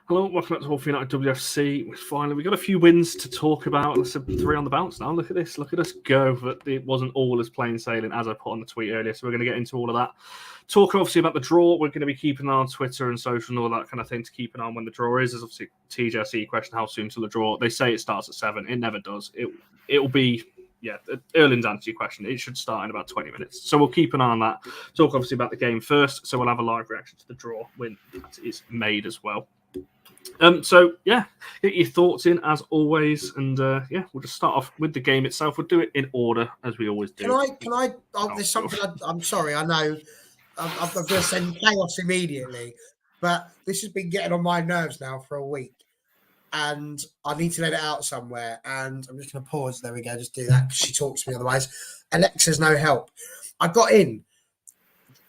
Hello, welcome back to All for United WFC. Finally, we got a few wins to talk about. Let's have 3 on the bounce now. Look at this. Look at us go. But it wasn't all as plain sailing as I put on the tweet earlier. So we're going to get into all of that. Talk obviously about the draw. We're going to be keeping an eye on Twitter and social and all that kind of thing to keep an eye on when the draw is. There's obviously TJC question, how soon till the draw? They say it starts at 7. It never does. It'll be... Yeah, Erling's answer your question. It should start in about 20 minutes. So we'll keep an eye on that. Talk obviously about the game first. So we'll have a live reaction to the draw when that is made as well. So yeah, get your thoughts in as always, and yeah, we'll just start off with the game itself. We'll do it in order as we always do. Can I? There's something. I'm sorry. I know. I'm going to send chaos immediately, but this has been getting on my nerves now for a week, and I need to let it out somewhere. And I'm just going to pause. There we go. Just do that because she talks to me otherwise. Alexa's no help. I got in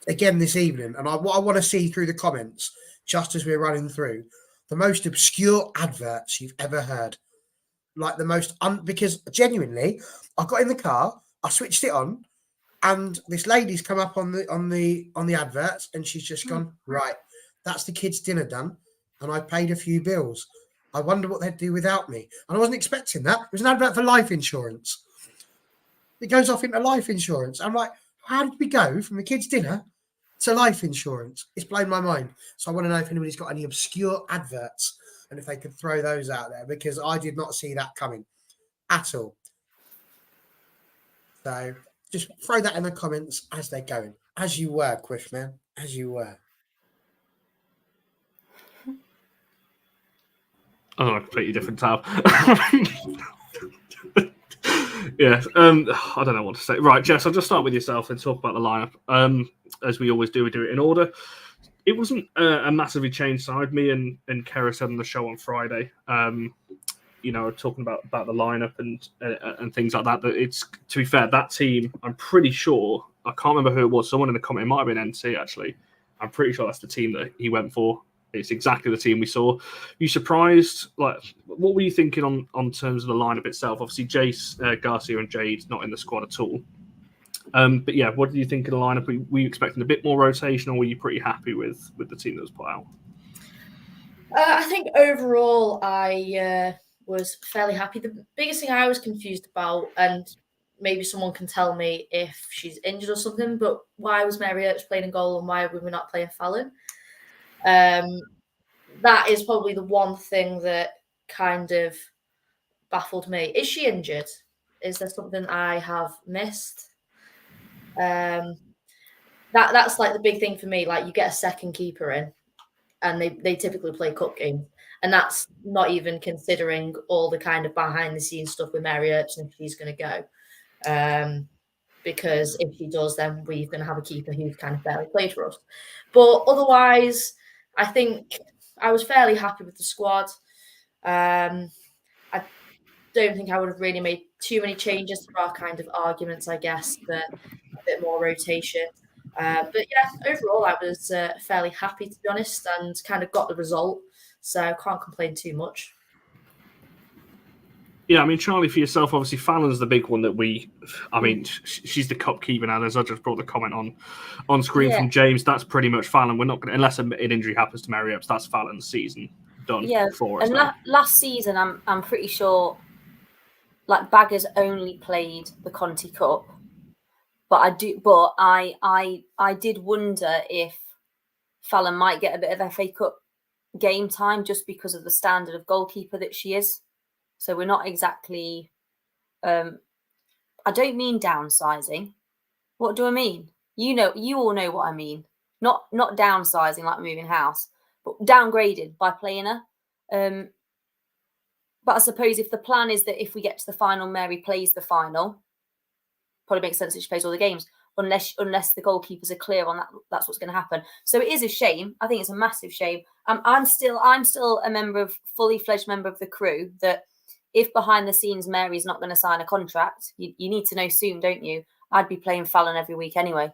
again this evening, and what I want to see through the comments, just as we're running through, the most obscure adverts you've ever heard. Like the most, because genuinely, I got in the car, I switched it on, and this lady's come up on the adverts, and she's just gone, right, that's the kids' dinner done, and I paid a few bills. I wonder what they'd do without me. And I wasn't expecting that. It was an advert for life insurance. It goes off into life insurance. I'm like, how did we go from the kids' dinner to life insurance? It's blown my mind. So I want to know if anybody's got any obscure adverts and if they could throw those out there, because I did not see that coming at all. So just throw that in the comments as they're going. As you were, Quiff, man. As you were. Oh, a completely different tab. Yeah, I don't know what to say. Right, Jess, I'll just start with yourself and talk about the lineup. As we always do, we do it in order. It wasn't a massively changed side. Me and Kara said on the show on Friday, talking about the lineup and things like that. That it's, to be fair, that team, I'm pretty sure, I can't remember who it was. Someone in the comment, it might have been NC actually. I'm pretty sure that's the team that he went for. It's exactly the team we saw. You surprised? Like, what were you thinking on terms of the lineup itself? Obviously, Jace, Garcia, and Jade not in the squad at all. But yeah, what did you think of the lineup? Were you expecting a bit more rotation, or were you pretty happy with the team that was put out? I think overall, I was fairly happy. The biggest thing I was confused about, and maybe someone can tell me if she's injured or something, but why was Mary Earps playing in goal and why were we not playing Fallon? That is probably the one thing that kind of baffled me. Is she injured? Is there something I have missed? That's like the big thing for me. Like, you get a second keeper in, and they typically play cup games, and that's not even considering all the kind of behind the scenes stuff with Mary Earps and if she's going to go. Because if she does, then we're going to have a keeper who's kind of barely played for us. But otherwise, I think I was fairly happy with the squad. I don't think I would have really made too many changes. There are kind of arguments, I guess, for a bit more rotation. But yeah, overall, I was fairly happy, to be honest, and kind of got the result. So I can't complain too much. Yeah, I mean, Charlie, for yourself, obviously, Fallon's the big one that she's the cup keeper now. As I just brought the comment on screen from James, that's pretty much Fallon. We're not going to, unless an injury happens to Mary Earps, that's Fallon's season done. Yeah, for us. And last season, I'm pretty sure, like, Baggers only played the Conti Cup, but I did wonder if Fallon might get a bit of FA Cup game time just because of the standard of goalkeeper that she is. So we're not exactly, I don't mean downsizing. What do I mean? You all know what I mean. Not downsizing like moving house, but downgraded by playing her. But I suppose if the plan is that if we get to the final, Mary plays the final, probably makes sense that she plays all the games, unless the goalkeepers are clear on that, that's what's going to happen. So it is a shame. I think it's a massive shame. I'm still a fully fledged member of the crew that, if behind the scenes Mary's not going to sign a contract, you need to know soon, don't you? I'd be playing Fallon every week anyway.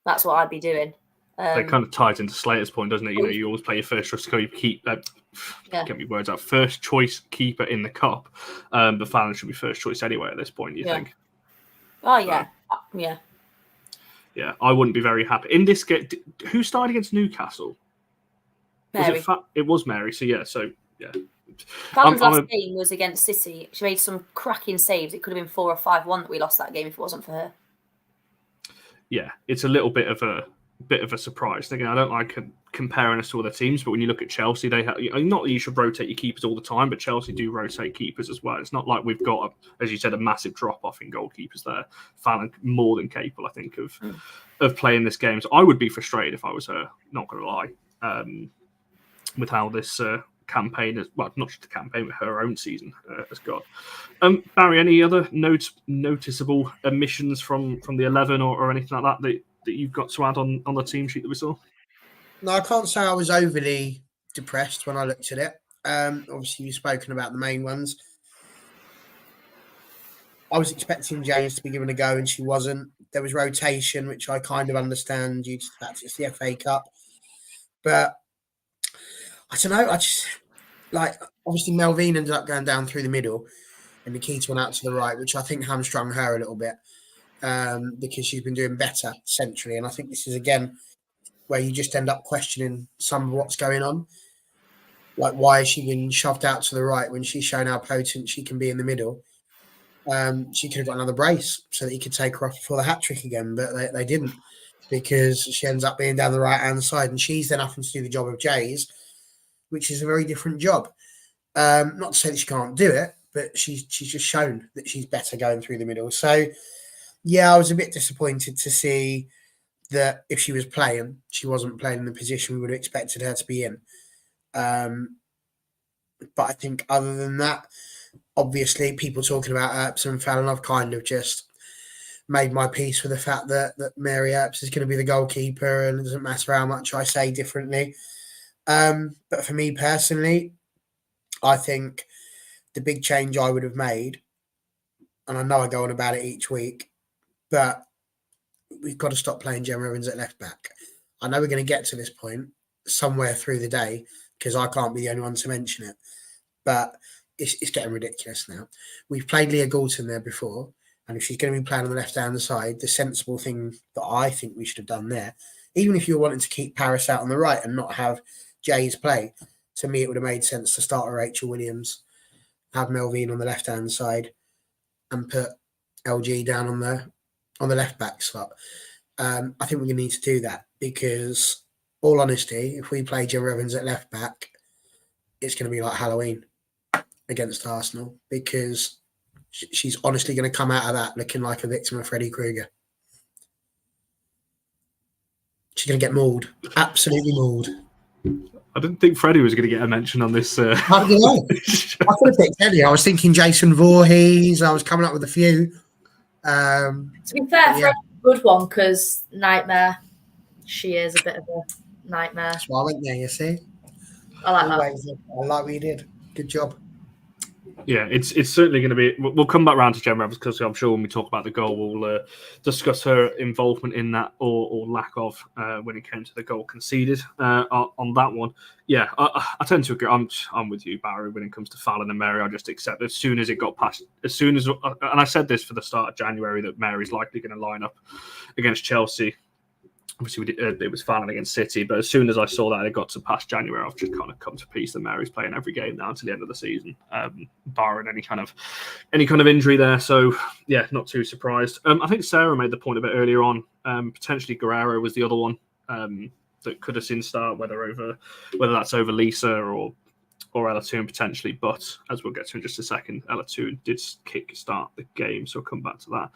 That's what I'd be doing. That kind of ties into Slater's point, doesn't it? You always play your first choice get me words out. First choice keeper in the cup. But Fallon should be first choice anyway at this point. You think? Oh yeah, yeah. Yeah, I wouldn't be very happy in this game. Who started against Newcastle? Mary. It was Mary. So yeah. Fallon's last game was against City. She made some cracking saves. It could have been 4 or 5-1 that we lost that game if it wasn't for her. Yeah, it's a little bit of a surprise. Again, I don't like comparing us to other teams, but when you look at Chelsea, they have, not that you should rotate your keepers all the time, but Chelsea do rotate keepers as well. It's not like we've got, as you said, a massive drop off in goalkeepers there. Fallon more than capable, I think, of playing this game. So I would be frustrated if I was her. Not going to lie, with how this campaign, not just the campaign, but her own season has gone. Barry, any other noticeable omissions from the 11 or anything like that you've got to add on the team sheet that we saw? No, I can't say I was overly depressed when I looked at it. Obviously, you've spoken about the main ones. I was expecting James to be given a go, and she wasn't. There was rotation, which I kind of understand due to the fact it's the FA Cup. But I don't know. I just obviously Melvine ended up going down through the middle, and Nikita went out to the right, which I think hamstrung her a little bit because she's been doing better centrally. And I think this is again where you just end up questioning some of what's going on. Like, why has she been shoved out to the right when she's shown how potent she can be in the middle? She could have got another brace so that he could take her off for the hat-trick again, but they didn't, because she ends up being down the right-hand side, and she's then having to do the job of Jay's, which is a very different job. Not to say that she can't do it, but she's just shown that she's better going through the middle. So, yeah, I was a bit disappointed to see that if she was playing, she wasn't playing in the position we would have expected her to be in. But I think other than that, obviously, people talking about Earps and Fallon, I've kind of just made my peace with the fact that Mary Earps is going to be the goalkeeper, and it doesn't matter how much I say differently. But for me personally, I think the big change I would have made, and I know I go on about it each week, but we've got to stop playing Gemma Evans at left back. I know we're going to get to this point somewhere through the day because I can't be the only one to mention it, but it's getting ridiculous now. We've played Leah Galton there before, and if she's going to be playing on the left-hand side, the sensible thing that I think we should have done there, even if you were wanting to keep Paris out on the right and not have Jay's play, to me it would have made sense to start with Rachel Williams, have Melvine on the left-hand side, and put LG down on the left-back slot. I think we're going to need to do that because, all honesty, if we play Gemma Evans at left-back, it's going to be like Halloween against Arsenal, because she's honestly going to come out of that looking like a victim of Freddy Krueger. She's going to get mauled. Absolutely mauled. I didn't think Freddie was going to get a mention on this. How did you know? I could have picked Eddie. I was thinking Jason Voorhees. I was coming up with a few. To be fair, Freddie's a good one because Nightmare. She is a bit of a nightmare. That's why I went there, you see. I like that. I like what you did. Good job. Yeah, it's certainly going to be. We'll come back round to Gemma Evans because I'm sure when we talk about the goal, we'll discuss her involvement in that or lack of when it came to the goal conceded on that one. Yeah, I tend to agree. I'm with you, Barry, when it comes to Fallon and Mary. I just accept as soon as it got past, and I said this for the start of January, that Mary's likely going to line up against Chelsea. Obviously, it was Fallon against City, but as soon as I saw that it got to past January, I've just kind of come to peace that Mary's playing every game now until the end of the season, barring any kind of injury there. So, yeah, not too surprised. I think Sarah made the point a bit earlier on. Potentially Guerrero was the other one that could have seen start, whether that's over Lisa or Ella Toon potentially. But as we'll get to in just a second, Ella Toon did kick start the game, so I'll come back to that.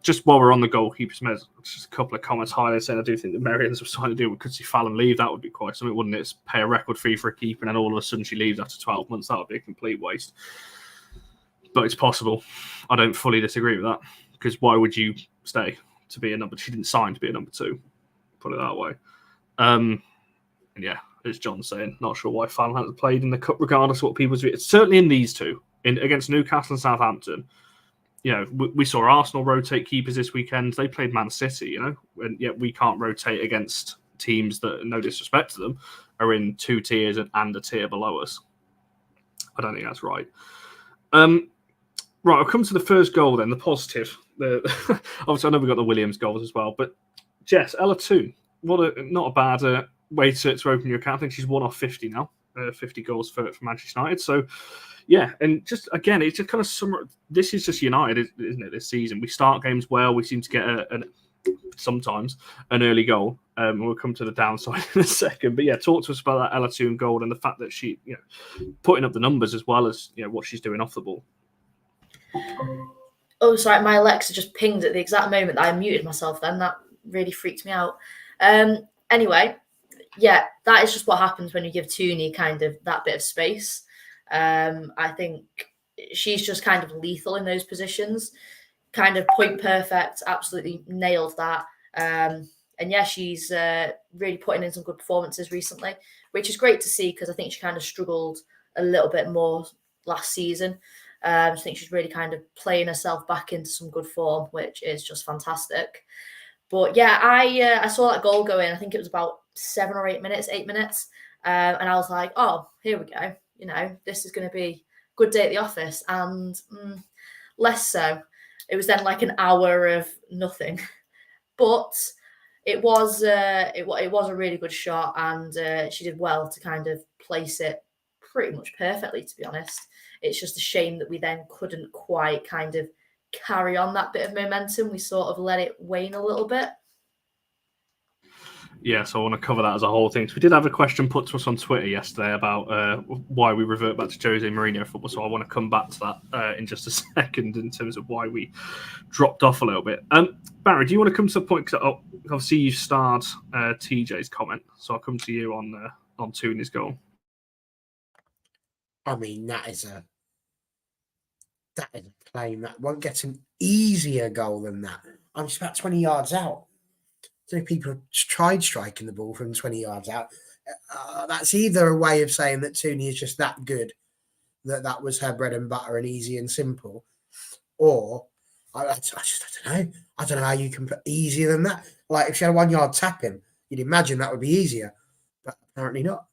Just while we're on the goalkeepers, just a couple of comments highlighting saying I do think that Marian's was trying to do. We could see Fallon leave. That would be quite something, wouldn't it? It's pay a record fee for a keeper, and then all of a sudden she leaves after 12 months. That would be a complete waste. But it's possible. I don't fully disagree with that, because why would you stay to be a number? She didn't sign to be a number 2. Put it that way. And yeah, as John's saying, not sure why Fallon hasn't played in the cup, regardless of what people do. It's certainly in these two, against Newcastle and Southampton. You know, we saw Arsenal rotate keepers this weekend. They played Man City, and yet we can't rotate against teams that, no disrespect to them, are in 2 tiers and a tier below us. I don't think that's right. Right, I'll come to the first goal then, the positive. Obviously, I know we got the Williams goals as well, but Jess, Ella Toon, not a bad way to open your account. I think she's 1 off 50 now, 50 goals for Manchester United. So, yeah, and just again, it's just kind of this is just United, isn't it? This season, we start games well. We seem to get sometimes an early goal. We'll come to the downside in a second. But yeah, talk to us about that Ella Toone goal and the fact that she, putting up the numbers as well as what she's doing off the ball. Oh, sorry, my Alexa just pinged at the exact moment that I muted myself. Then that really freaked me out. Anyway, yeah, that is just what happens when you give Tooney kind of that bit of space. I think she's just kind of lethal in those positions. Kind of point perfect, absolutely nailed that. And yeah, she's really putting in some good performances recently, which is great to see because I think she kind of struggled a little bit more last season. I think she's really kind of playing herself back into some good form, which is just fantastic. But yeah, I saw that goal go in. I think it was about 8 minutes. And I was like, oh, here we go. This is going to be a good day at the office. And less so. It was then like an hour of nothing. But it was it was a really good shot. And she did well to kind of place it pretty much perfectly, to be honest. It's just a shame that we then couldn't quite kind of carry on that bit of momentum. We sort of let it wane a little bit. Yeah, so I want to cover that as a whole thing. So we did have a question put to us on Twitter yesterday about why we revert back to Jose Mourinho football. So I want to come back to that in just a second in terms of why we dropped off a little bit. Barry, do you want to come to the point? Because obviously you starred TJ's comment. So I'll come to you on Tooney's goal. I mean, that is a claim that won't get an easier goal than that. I'm just about 20 yards out. So people have tried striking the ball from 20 yards out. That's either a way of saying that Tooney is just that good, that was her bread and butter and easy and simple, or I don't know. I don't know how you can put easier than that. Like if she had a 1 yard tap in, you'd imagine that would be easier, but apparently not.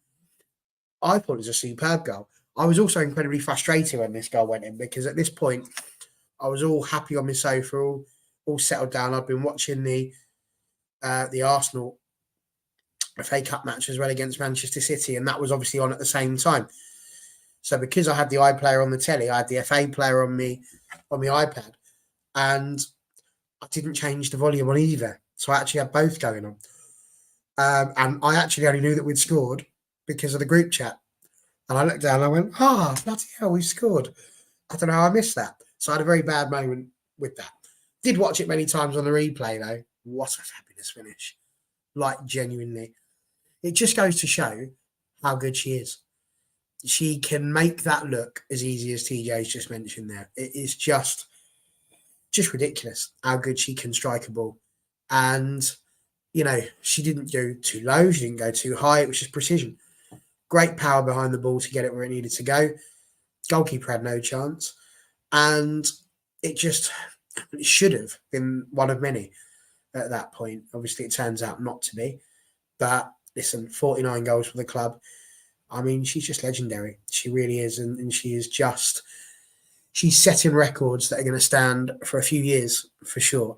I thought it was a superb goal. I was also incredibly frustrated when this goal went in because at this point, I was all happy on my sofa, all settled down. I'd been watching the Arsenal FA Cup match as well against Manchester City, and that was obviously on at the same time. So because I had the iPlayer on the telly, I had the FA player on my iPad, and I didn't change the volume on either. So I actually had both going on. And I actually only knew that we'd scored because of the group chat. And I looked down and I went, bloody hell, we scored. I don't know how I missed that. So I had a very bad moment with that. Did watch it many times on the replay, though. What a fabulous finish. Like, genuinely. It just goes to show how good she is. She can make that look as easy as TJ's just mentioned there. It is just ridiculous how good she can strike a ball. And, she didn't go too low. She didn't go too high. It was just precision. Great power behind the ball to get it where it needed to go. Goalkeeper had no chance. And it should have been one of many at that point. Obviously, it turns out not to be. But listen, 49 goals for the club. I mean, she's just legendary. She really is. And she is she's setting records that are going to stand for a few years, for sure.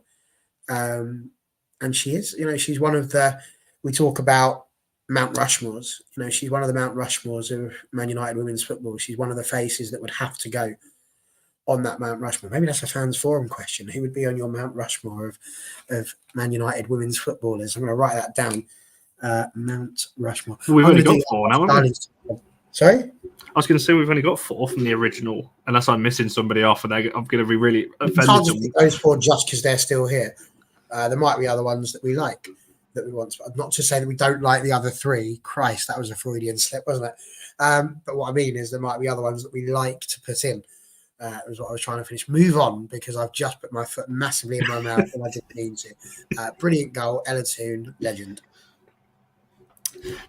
And she is, she's one of we talk about Mount Rushmores. She's one of the Mount Rushmores of Man United women's football. She's one of the faces that would have to go on that Mount Rushmore. Maybe that's a fans forum question. Who would be on your Mount Rushmore of Man United women's footballers? I'm going to write that down. Mount Rushmore. We've only got 4 now, haven't we? Sorry? I was going to say we've only got 4 from the original, unless I'm missing somebody off, and I'm going to be really offended. Can't just pick those 4 just because they're still here. There might be other ones that we like, that we want. Not to say that we don't like the other 3. Christ, that was a Freudian slip, wasn't it? But what I mean is there might be other ones that we like to put in. Was what I was trying to finish. Move on, because I've just put my foot massively in my mouth and I didn't mean to. Brilliant goal, Ella Toone, legend.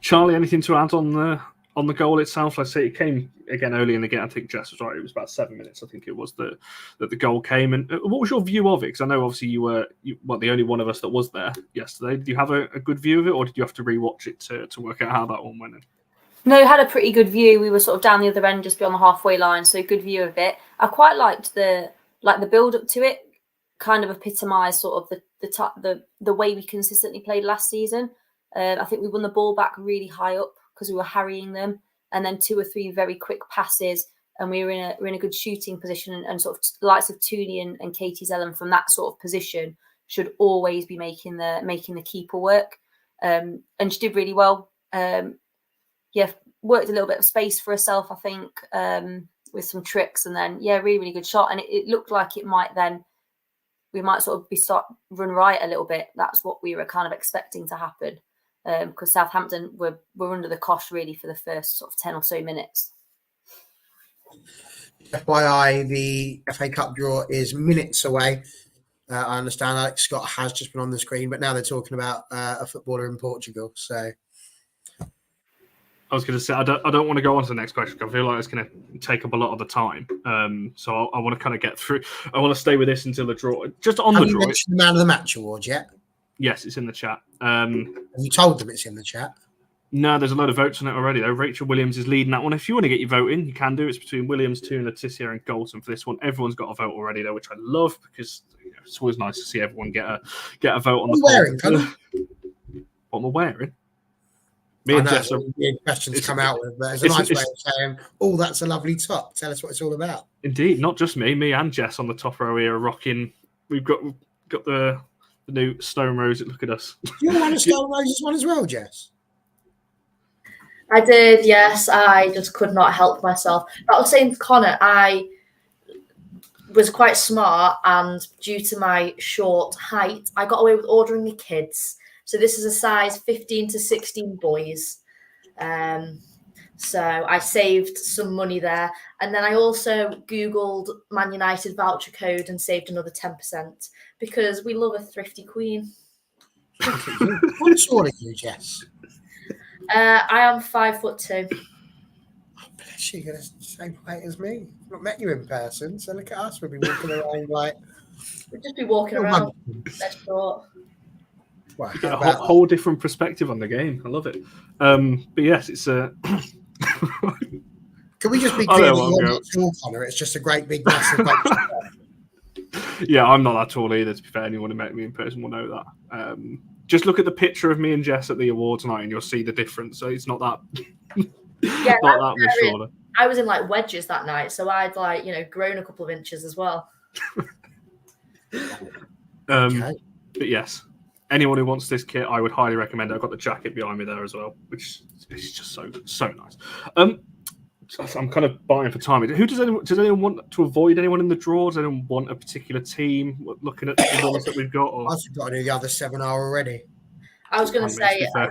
Charlie, anything to add on the goal itself? I say it came again early in the game. I think Jess was right. It was about 7 minutes. I think it was that the goal came. And what was your view of it? Because I know obviously you were the only one of us that was there yesterday. Did you have a good view of it, or did you have to rewatch it to work out how that one went in? No, had a pretty good view. We were sort of down the other end, just beyond the halfway line, so good view of it. I quite liked the build up to it. Kind of epitomised sort of the way we consistently played last season. I think we won the ball back really high up because we were harrying them, and then 2 or 3 very quick passes, and we were in a good shooting position. And sort of likes of Tooney and Katie Zellum from that sort of position should always be making the keeper work. And she did really well. Worked a little bit of space for herself, I think, with some tricks, and then really, really good shot. And it looked like we might sort of run right a little bit. That's what we were kind of expecting to happen, because Southampton were under the cosh really for the first sort of 10 or so minutes. FYI, the FA Cup draw is minutes away. I understand Alex Scott has just been on the screen, but now they're talking about a footballer in Portugal. So I was going to say, I don't want to go on to the next question. I feel like it's going to take up a lot of the time. So I want to kind of get through. I want to stay with this until the draw. Just on have the you draw. mentioned the Man of the Match award yet? Yes, it's in the chat. Have you told them it's in the chat? No, there's a load of votes on it already, though. Rachel Williams is leading that one. If you want to get your vote in, you can do. It's between Williams, Toon, Letitia, and Galton for this one. Everyone's got a vote already, though, which I love because it's always nice to see everyone get a vote on the poll. What am I wearing? Me and Jess are questions come out with, but it's a nice way of saying, "Oh, that's a lovely top. Tell us what it's all about." Indeed, not just me and Jess on the top row here are rocking. We've got the new Stone Roses. Look at us. You want a Stone Roses one as well, Jess? I did, yes. I just could not help myself. But I was saying to Connor, I was quite smart, and due to my short height, I got away with ordering the kids. So this is a size 15 to 16 boys. So I saved some money there. And then I also Googled Man United voucher code and saved another 10% because we love a thrifty queen. What sort are you, Jess? I am 5'2". Oh, bless you, you're the same height as me. I've not met you in person, so look at us. We'll be walking around like... We'll just be walking around. That's short. Well, you get a whole different perspective on the game. I love it. But yes, it's a... Can we just be clear that you're not tall, Connor? It's just a great big massive Yeah, I'm not that tall either, to be fair. Anyone who met me in person will know that. Just look at the picture of me and Jess at the awards night and you'll see the difference. So it's not that, yeah, not that much shorter. I was in like wedges that night, so I'd grown a couple of inches as well. But yes, anyone who wants this kit, I would highly recommend it. I've got the jacket behind me there as well, which is just so nice. I'm kind of buying for time. Does anyone want to avoid anyone in the draw? Does anyone want a particular team? Looking at the ones that we've got, or... I've got to do the other 7 hour already. I was going to say, I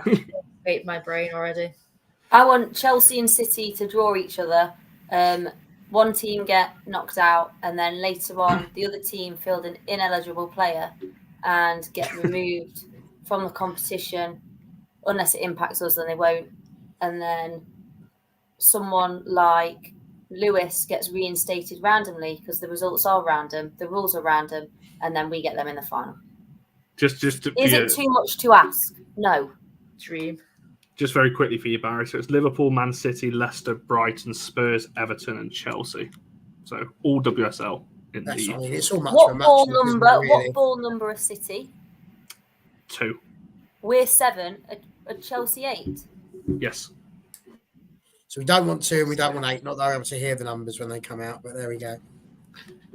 ate my brain already. I want Chelsea and City to draw each other. One team get knocked out, and then later on, the other team field an ineligible player and get removed from the competition. Unless it impacts us, then they won't. And then someone like Lewis gets reinstated randomly because the results are random, the rules are random, and then we get them in the final. Is it too much to ask? No. Dream. Just very quickly for you, Barry. So it's Liverpool, Man City, Leicester, Brighton, Spurs, Everton, and Chelsea. So all WSL in the. I mean, it's all much what of a ball match, number? really. What ball number are City? 2. We're 7. Are Chelsea 8? Yes. So we don't want 2 and we don't want 8. Not that I'm able to hear the numbers when they come out, but there we go.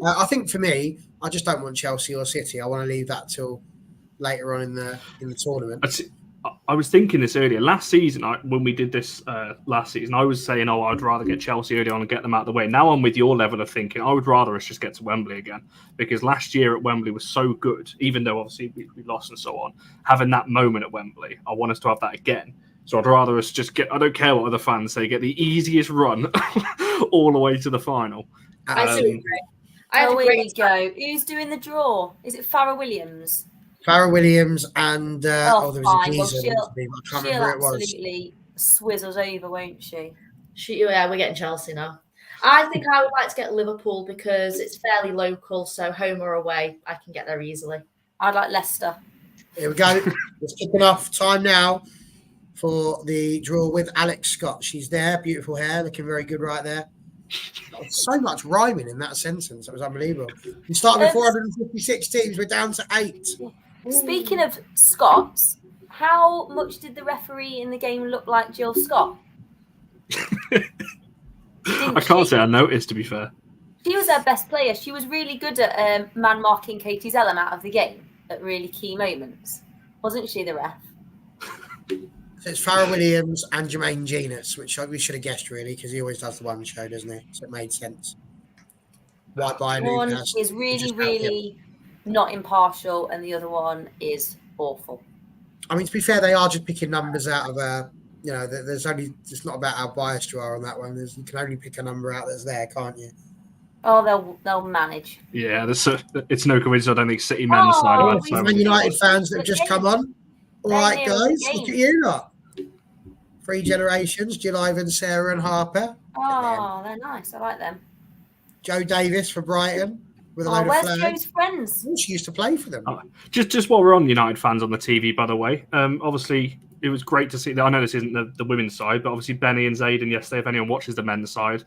I think for me, I just don't want Chelsea or City. I want to leave that till later on in the tournament. I was thinking this earlier. Last season, when we did this last season, I was saying, I'd rather get Chelsea early on and get them out of the way. Now I'm with your level of thinking. I would rather us just get to Wembley again because last year at Wembley was so good, even though obviously we lost and so on. Having that moment at Wembley, I want us to have that again. So I'd rather us just I don't care what other fans say, get the easiest run all the way to the final. I see. Here we go. Who's doing the draw? Is it Farrah Williams? Farrah Williams and there was fine. a Gleason. She'll absolutely swizz us over, won't she? Yeah, we're getting Chelsea now. I think I would like to get Liverpool because it's fairly local, so home or away, I can get there easily. I'd like Leicester. Here we go. It's kicking off. Time now for the draw with Alex Scott. She's there, beautiful hair, looking very good right there. So much rhyming in that sentence. That was unbelievable. We started with 456 teams. We're down to 8. Speaking of Scots, How much did the referee in the game look like Jill Scott? I can't say I noticed, to be fair. She was their best player. She was really good at man marking Katie Zellum out of the game at really key moments. Wasn't she, the ref? So it's Farrell Williams and Jermaine Genus, which we should have guessed, really, because he always does the one show, doesn't he? So it made sense. White by One is really not impartial, and the other one is awful. I mean, to be fair, they are just picking numbers out of a. You know, it's not about how biased you are on that one. You can only pick a number out that's there, can't you? Oh, they'll manage. Yeah, it's no coincidence. I don't think City men's side. Man United fans that have just come on. All right, guys, look at you lot. 3 generations: Jill, Ivan, Sarah, and Harper. Oh, they're nice. I like them. Joe Davis for Brighton with a load of where's flags. Joe's friends? She used to play for them. Just while we're on United fans on the TV, by the way, obviously it was great to see. I know this isn't the women's side, but obviously Benny and Zayden yesterday, if anyone watches the men's side,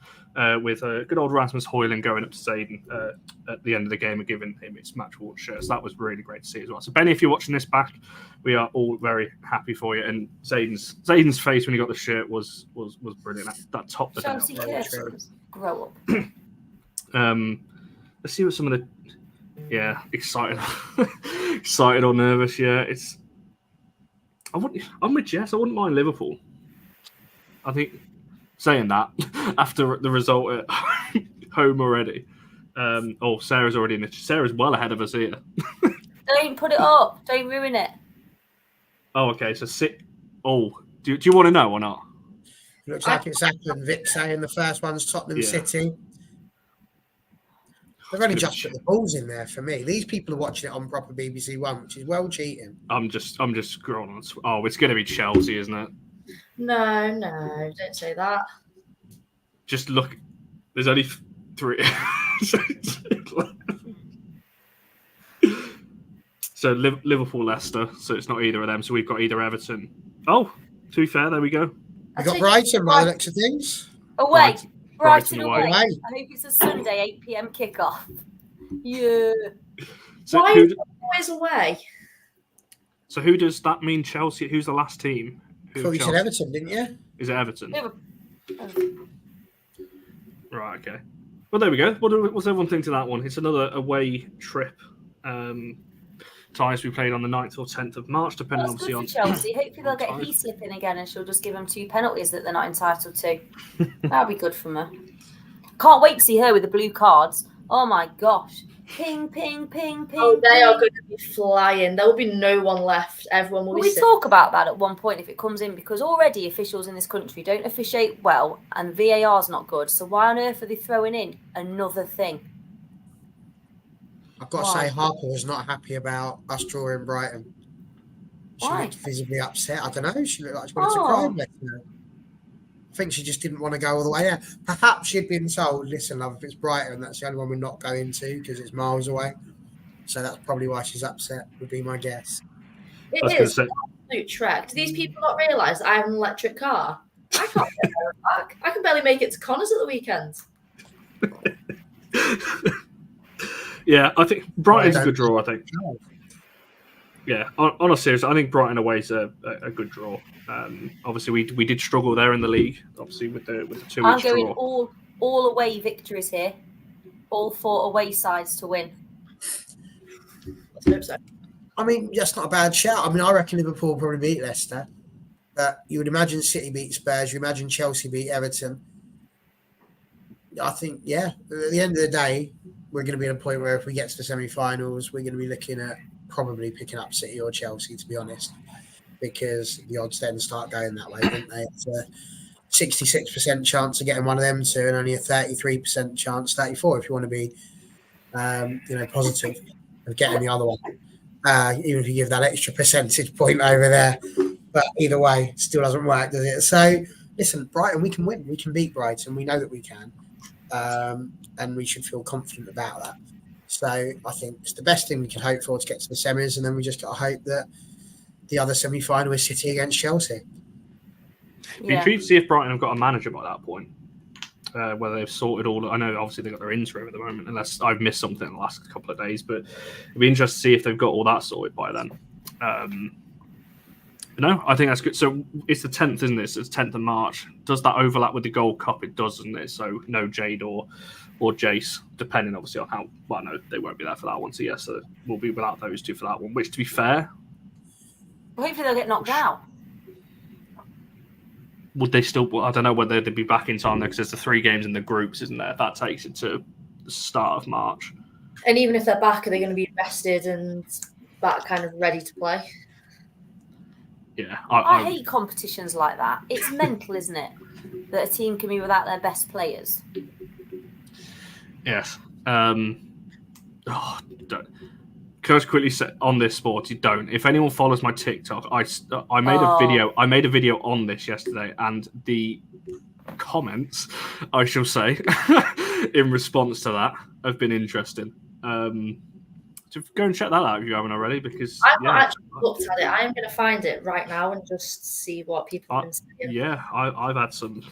with good old Rasmus Højlund going up to Zayden at the end of the game and giving him his match watch shirt. So that was really great to see as well. So Benny, if you're watching this back, we are all very happy for you. And Zayden's face when he got the shirt was brilliant. That topped the Chelsea day. kids, grow up. Let's see what some of the excited or nervous. Yeah, I'm with Jess. I wouldn't mind Liverpool. I think saying that after the result at home already. Sarah's already in it. Sarah's well ahead of us here. Don't put it up. Don't ruin it. Oh, okay. So do you want to know or not? It looks like it's happened. Vic saying the first one's Tottenham City. They've only just put the balls in there for me. These people are watching it on proper BBC One, which is well cheating. I'm just scrolling on. Oh, it's going to be Chelsea, isn't it? No, don't say that. Just look. There's only 3. So Liverpool, Leicester. So it's not either of them. So we've got either Everton. Oh, to be fair, there we go. We got Brighton by the looks of things. Away. Brighton away. away. I hope it's a Sunday 8 p.m. kickoff. Yeah. So why is it always away? So who does that mean? Chelsea? Who's the last team? I thought you said Everton, didn't you? Is it Everton? Right. Okay. Well, there we go. What's everyone think to that one? It's another away trip. Ties we played on the 9th or 10th of March, depending obviously on Chelsea. Hopefully they'll get He slipping again, and she'll just give them 2 penalties that they're not entitled to. That'll be good from her. Can't wait to see her with the blue cards. Oh my gosh! Ping, ping, ping, ping. Oh, they are going to be flying. There will be no one left. Everyone will be. We talk about that at one point if it comes in, because already officials in this country don't officiate well, and VAR's not good. So why on earth are they throwing in another thing? I've got to say, Harper was not happy about us drawing Brighton. She looked visibly upset. I don't know. She looked like she wanted to cry. I think she just didn't want to go all the way there. Perhaps she'd been told, listen, love, if it's Brighton, that's the only one we're not going to because it's miles away. So that's probably why she's upset, would be my guess. It is an absolute trek. Do these people not realise that I have an electric car? I can't get there and back. I can barely make it to Connors at the weekend. Yeah, I think Brighton's a good draw, I think. Yeah, on a serious, I think Brighton away is a good draw. Obviously, we did struggle there in the league, obviously, with the 2-week draw. I'm going all away victories here. All 4 away sides to win. Let's hope so. I mean, that's not a bad shout. I mean, I reckon Liverpool will probably beat Leicester. But you would imagine City beat Spurs. You imagine Chelsea beat Everton. I think, at the end of the day, we're going to be at a point where if we get to the semi-finals, we're going to be looking at probably picking up City or Chelsea, to be honest, because the odds then start going that way, don't they? It's a 66% chance of getting one of them two and only a 33% chance, 34 if you want to be, positive of getting the other one, even if you give that extra percentage point over there. But either way, it still doesn't work, does it? So, listen, Brighton, we can win. We can beat Brighton. We know that we can. And we should feel confident about that. So I think it's the best thing we can hope for to get to the semis, and then we just got to hope that the other semi-final is City against Chelsea. Be intrigued to see if Brighton have got a manager by that point, whether they've sorted all. I know obviously they've got their interim at the moment, unless I've missed something in the last couple of days. But it'd be interesting to see if they've got all that sorted by then. No, I think that's good. So it's the 10th, isn't it? It's 10th of March. Does that overlap with the Gold Cup? It does, doesn't it? So no Jade or Jace, depending obviously on how. Well, no, they won't be there for that one. So yes, so we'll be without those two for that one. Which, to be fair, hopefully they'll get knocked out. Would they still? Well, I don't know whether they'd be back in time there because there's the 3 games in the groups, isn't there? That takes it to the start of March. And even if they're back, are they going to be rested and back kind of ready to play? Yeah, I hate competitions like that. It's mental, isn't it? That a team can be without their best players. Yes. Can I just quickly say on this sport, you don't. If anyone follows my TikTok, I made a video. I made a video on this yesterday, and the comments, I shall say, in response to that, have been interesting. So go and check that out if you haven't already, because I've not actually looked at it. I am going to find it right now and just see what people have been saying. Yeah, I've had some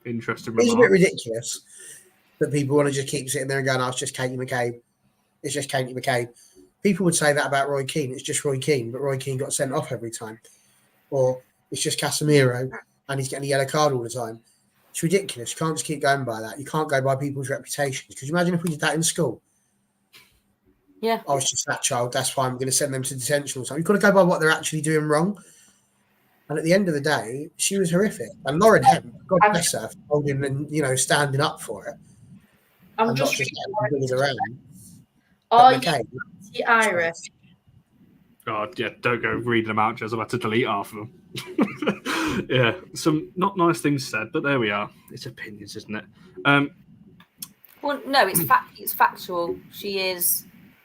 interesting It's remarks. a bit ridiculous that people want to just keep sitting there and going, "Oh, it's just Katie McCabe. It's just Katie McCabe." People would say that about Roy Keane. It's just Roy Keane, but Roy Keane got sent off every time. Or it's just Casemiro and he's getting a yellow card all the time. It's ridiculous. You can't just keep going by that. You can't go by people's reputations. Could you imagine if we did that in school? Yeah. I was just that child. That's fine. We're going to send them to detention or something. You've got to go by what they're actually doing wrong. And at the end of the day, she was horrific. And Lauren Hemp, God bless her, for holding and standing up for it. I'm and just not just bullied around. Are okay. you Irish? God, yeah, don't go reading them out, Jez. I'm about to delete half of them. Yeah, some not nice things said, but there we are. It's opinions, isn't it? Well, no, it's factual. She is.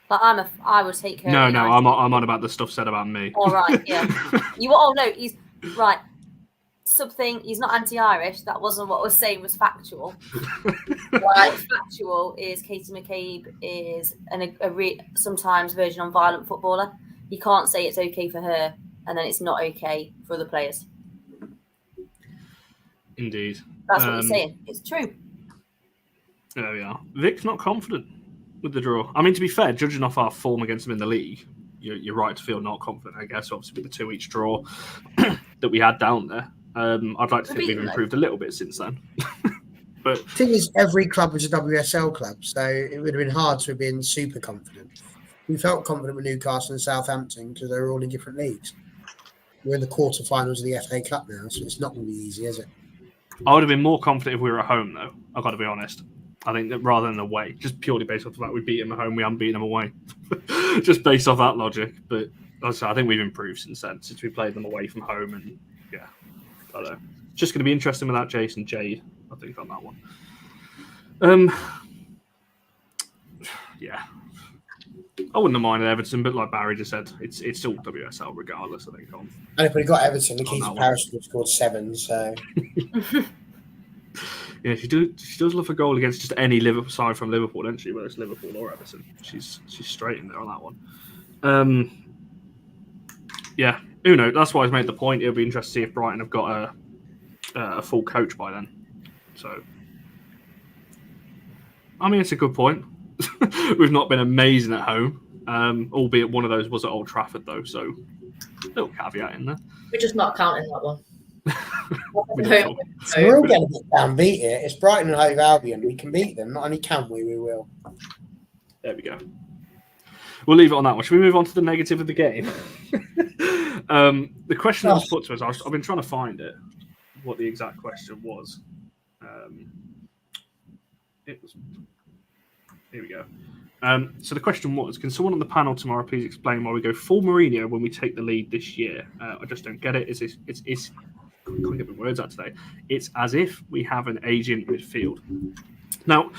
Like I would take her. No, I'm on about the stuff said about me. All right, yeah. No, he's right. Something. He's not anti-Irish. That wasn't what I was saying. Was factual. What's factual is Katie McCabe is sometimes version on violent footballer. You can't say it's okay for her and then it's not okay for other players. Indeed. That's what you're saying. It's true. There we are. Vic's not confident with the draw. I mean, to be fair, judging off our form against them in the league, you're right to feel not confident, I guess, obviously with the 2 each draw that we had down there. I'd like to think we've improved a little bit since then. But the thing is, every club was a WSL club, so it would have been hard to have been super confident. We felt confident with Newcastle and Southampton because they were all in different leagues. We're in the quarterfinals of the FA Cup now, so it's not going to be easy, is it? I would have been more confident if we were at home, though. I've got to be honest. I think that rather than away, just purely based off the fact we beat them at home, we haven't beaten them away. Just based off that logic. But also, I think we've improved since then, since we played them away from home. And yeah, I don't know. It's just going to be interesting without Jason Jade, I think, on that one. Yeah. I wouldn't have minded Everton, but like Barry just said, it's still WSL regardless, I think. And if we got Everton, the Keys of Paris would have scored 7, so... Yeah, she does love a goal against just any Liverpool side from Liverpool, doesn't she? Whether it's Liverpool or Everton, she's straight in there on that one. Yeah, Uno. That's why I've made the point. It'll be interesting to see if Brighton have got a full coach by then. So, I mean, it's a good point. We've not been amazing at home, albeit one of those was at Old Trafford though. So, little caveat in there. We're just not counting that one. We're all getting a bit downbeat here. It's Brighton and Hove Albion. We can beat them. Not only can we will. There we go. We'll leave it on that one. Should we move on to the negative of the game? The question that was put to us, I've been trying to find it, what the exact question was. It was. Here we go. So the question was, can someone on the panel tomorrow please explain why we go full Mourinho when we take the lead this year? I just don't get it. It's can't get my words out today. It's as if we have an aging midfield. Now,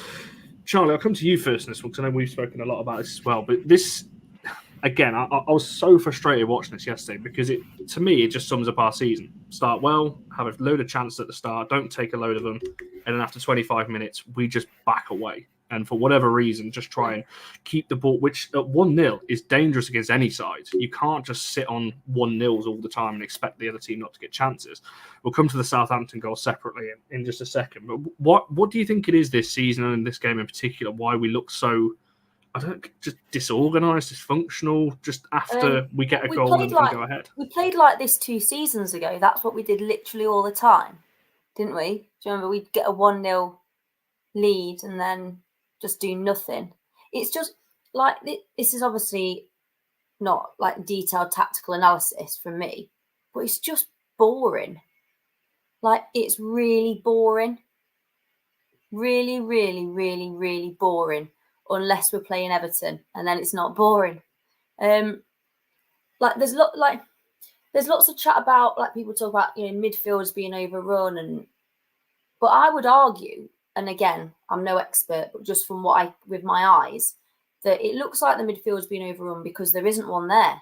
Charlie, I'll come to you first in this one because I know we've spoken a lot about this as well. But this, again, I was so frustrated watching this yesterday because to me, it just sums up our season. Start well, have a load of chances at the start, don't take a load of them, and then after 25 minutes, we just back away. And for whatever reason, just try and keep the ball, which at 1-0 is dangerous against any side. You can't just sit on 1-0s all the time and expect the other team not to get chances. We'll come to the Southampton goal separately in just a second. But what do you think it is this season and in this game in particular, why we look so I don't just disorganised, dysfunctional. Just after we get a goal and go ahead. We played like this 2 seasons ago. That's what we did literally all the time, didn't we? Do you remember? We'd get a 1-0 lead and then just do nothing. It's just like this is obviously not like detailed tactical analysis from me, but it's just boring. Like it's really boring. Really, really, really, really boring. Unless we're playing Everton, and then it's not boring. Like there's lots of chat about like people talk about midfielders being overrun, but I would argue, and again I'm no expert, but just from what with my eyes, that it looks like the midfield's being overrun because there isn't one there.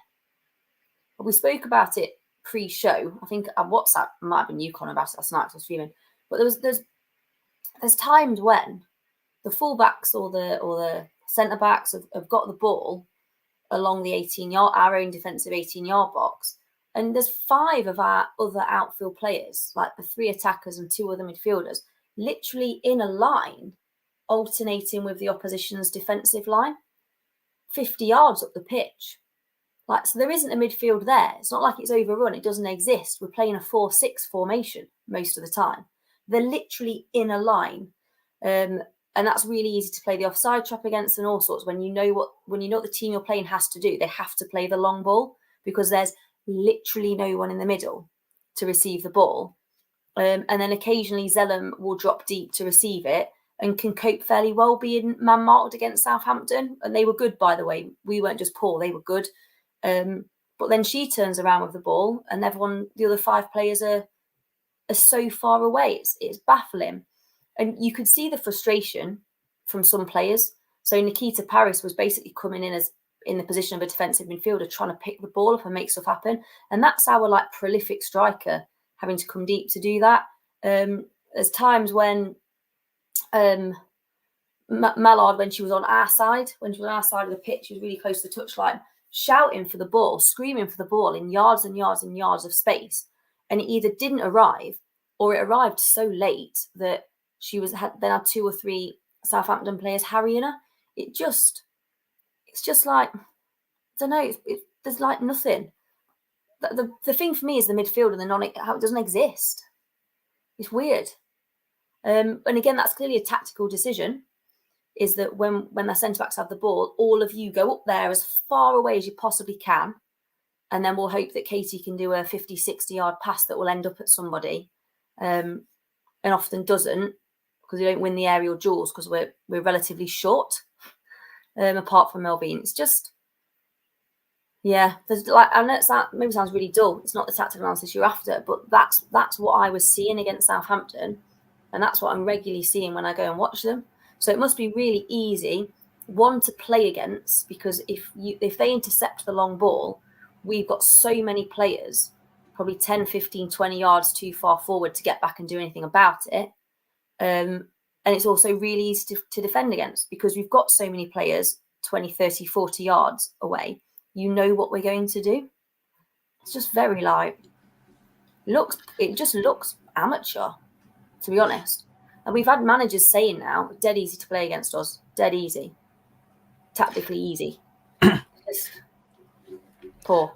But we spoke about it pre-show. I think WhatsApp might have been you, Con, about it last night. I was feeling, but there's times when the fullbacks or the centre backs have got the ball along the 18-yard, our own defensive 18-yard box, and there's 5 of our other outfield players, like the 3 attackers and 2 other midfielders, literally in a line, alternating with the opposition's defensive line, 50 yards up the pitch. Like, so there isn't a midfield there. It's not like it's overrun. It doesn't exist. We're playing a 4-6 formation most of the time. They're literally in a line. And that's really easy to play the offside trap against and all sorts. When you know what the team you're playing has to do, they have to play the long ball because there's literally no one in the middle to receive the ball. And then occasionally Zellum will drop deep to receive it and can cope fairly well being man-marked against Southampton. And they were good, by the way. We weren't just poor, they were good. But then she turns around with the ball and the other 5 players are so far away. It's baffling. And you could see the frustration from some players. So Nikita Paris was basically coming in the position of a defensive midfielder, trying to pick the ball up and make stuff happen. And that's our like prolific striker having to come deep to do that. There's times when Mallard, when she was on our side of the pitch, she was really close to the touchline, shouting for the ball, screaming for the ball in yards and yards and yards of space. And it either didn't arrive or it arrived so late that she had 2 or 3 Southampton players harrying her. It's just like, I don't know, there's like nothing. The thing for me is the midfield and how it doesn't exist. It's weird. And again, that's clearly a tactical decision, is that when their centre-backs have the ball, all of you go up there as far away as you possibly can, and then we'll hope that Katie can do a 50, 60-yard pass that will end up at somebody, and often doesn't, because we don't win the aerial duels because we're relatively short, apart from Melvin. It's just, yeah, there's like, I know that maybe sounds really dull. It's not the tactical analysis you're after, but that's what I was seeing against Southampton, and that's what I'm regularly seeing when I go and watch them. So it must be really easy, one, to play against, because if they intercept the long ball, we've got so many players, probably 10, 15, 20 yards too far forward to get back and do anything about it. And it's also really easy to defend against because we've got so many players 20, 30, 40 yards away. You know what we're going to do. It's just very it just looks amateur, to be honest. And we've had managers saying now, dead easy to play against us. Dead easy. Tactically easy. Just poor.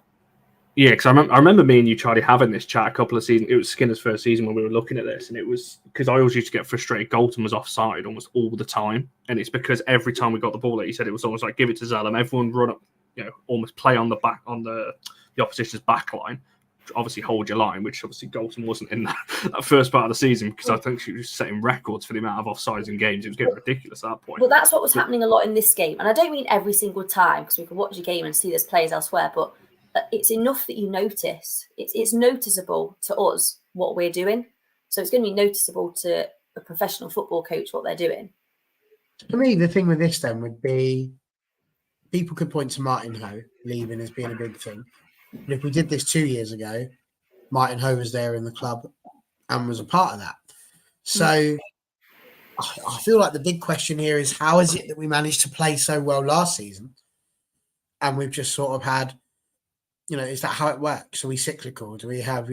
Yeah, because I remember me and you, Charlie, having this chat a couple of seasons. It was Skinner's first season when we were looking at this, and it was because I always used to get frustrated. Galton was offside almost all the time, and it's because every time we got the ball, like you said, it was almost like give it to Zellum. Everyone run up, almost play on the back on the opposition's back line. Obviously, hold your line, which obviously Galton wasn't in that first part of the season because I think she was setting records for the amount of offsides in games. It was getting ridiculous at that point. Well, that's what was happening a lot in this game, and I don't mean every single time because we can watch a game and see there's players elsewhere, but it's enough that you notice. It's noticeable to us what we're doing. So it's going to be noticeable to a professional football coach what they're doing. For me, the thing with this then would be people could point to Martin Ho leaving as being a big thing. But if we did this 2 years ago, Martin Ho was there in the club and was a part of that. So I feel like the big question here is how is it that we managed to play so well last season? And we've just sort of had, is that how it works? Are we cyclical? Do we have,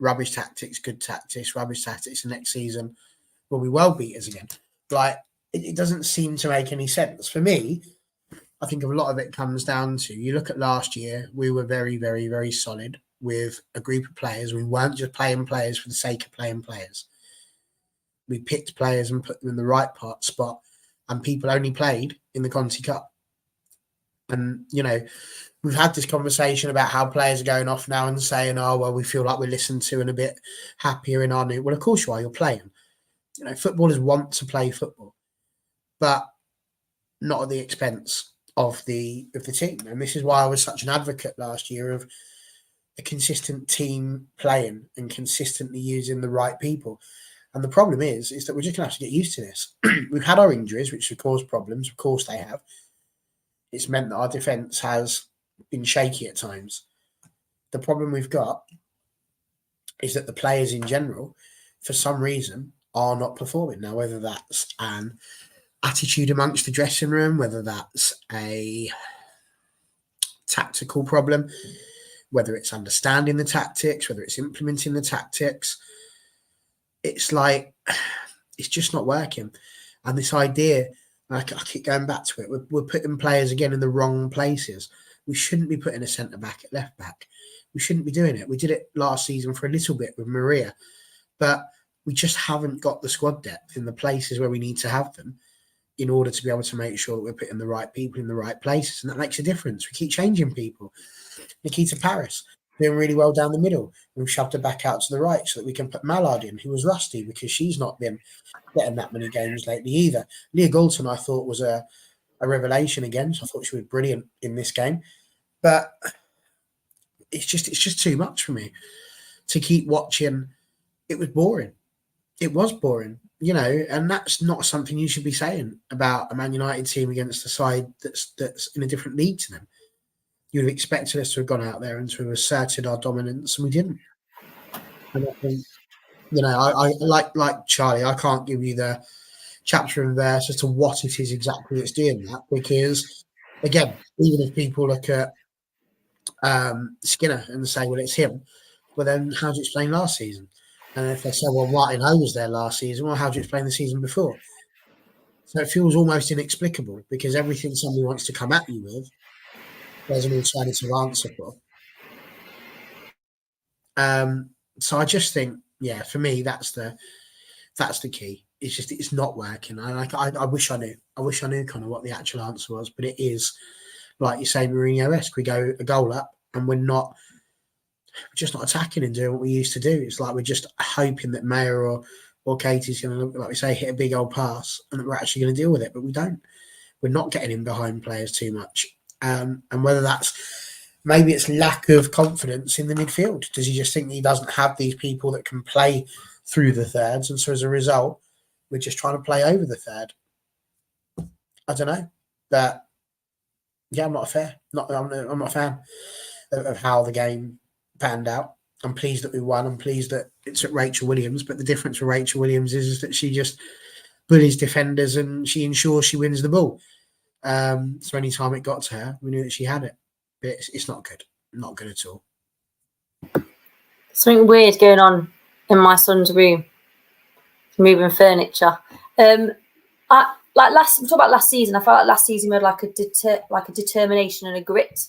rubbish tactics, good tactics, rubbish tactics, and next season will we well beat us again? Like, it doesn't seem to make any sense. For me, I think a lot of it comes down to, you look at last year, we were very, very, very solid with a group of players. We weren't just playing players for the sake of playing players. We picked players and put them in the right spot, and people only played in the Conti Cup. And, you know, we've had this conversation about how players are going off now and saying, oh, well, we feel like we're listened to and a bit happier in our new. Well, of course you are. You're playing. You know, footballers want to play football, but not at the expense of the team. And this is why I was such an advocate last year of a consistent team playing and consistently using the right people. And the problem is that we're just going to have to get used to this. We've had our injuries, which have caused problems. Of course they have. It's meant that our defence has been shaky at times. The problem we've got is that the players in general, for some reason, are not performing. Now, whether that's an attitude amongst the dressing room, whether that's a tactical problem, whether it's understanding the tactics, whether it's implementing the tactics, it's like, it's just not working. And this idea, I keep going back to it, we're putting players again in the wrong places. We shouldn't be putting a centre-back at left-back. We shouldn't be doing it. We did it last season for a little bit with Maria, but we just haven't got the squad depth in the places where we need to have them in order to be able to make sure that we're putting the right people in the right places. And that makes a difference. We keep changing people. Nikita Paris doing really well down the middle. We've shoved her back out to the right so that we can put Mallard in, who was rusty because she's not been getting that many games lately either. Leah Goulton, I thought, was a revelation again. So I thought she was brilliant in this game. But it's just too much for me to keep watching. It was boring. It was boring, you know, and that's not something you should be saying about a Man United team against a side that's in a different league to them. You'd have expected us to have gone out there and to have asserted our dominance, and we didn't. And I think, you know, I like Charlie, I can't give you the chapter and verse as to what it is exactly that's doing that, because, again, even if people look at Skinner and say, well, it's him, well, then how do you explain last season? And if they say, well, Martin O was there last season, well, how do you explain the season before? So it feels almost inexplicable, because everything somebody wants to come at you with, there's an alternative answer for. So I just think, yeah, for me, that's the key. It's just, it's not working. I wish I knew. I wish I knew kind of what the actual answer was, but it is, like you say, Mourinho-esque. We go a goal up and we're just not attacking and doing what we used to do. It's like we're just hoping that Mayer or Katie's going to, like we say, hit a big old pass and that we're actually going to deal with it, but we don't. We're not getting in behind players too much. And whether that's, maybe it's lack of confidence in the midfield. Does he just think he doesn't have these people that can play through the thirds? And so as a result, we're just trying to play over the third. I don't know. But yeah, I'm not a fan of how the game panned out. I'm pleased that we won. I'm pleased that it's at Rachel Williams. But the difference with Rachel Williams is that she just bullies defenders and she ensures she wins the ball. So any time it got to her, we knew that she had it. But it's not good. Not good at all. Something weird going on in my son's room. Moving furniture. We talked about last season. I felt like last season we had like a determination and a grit.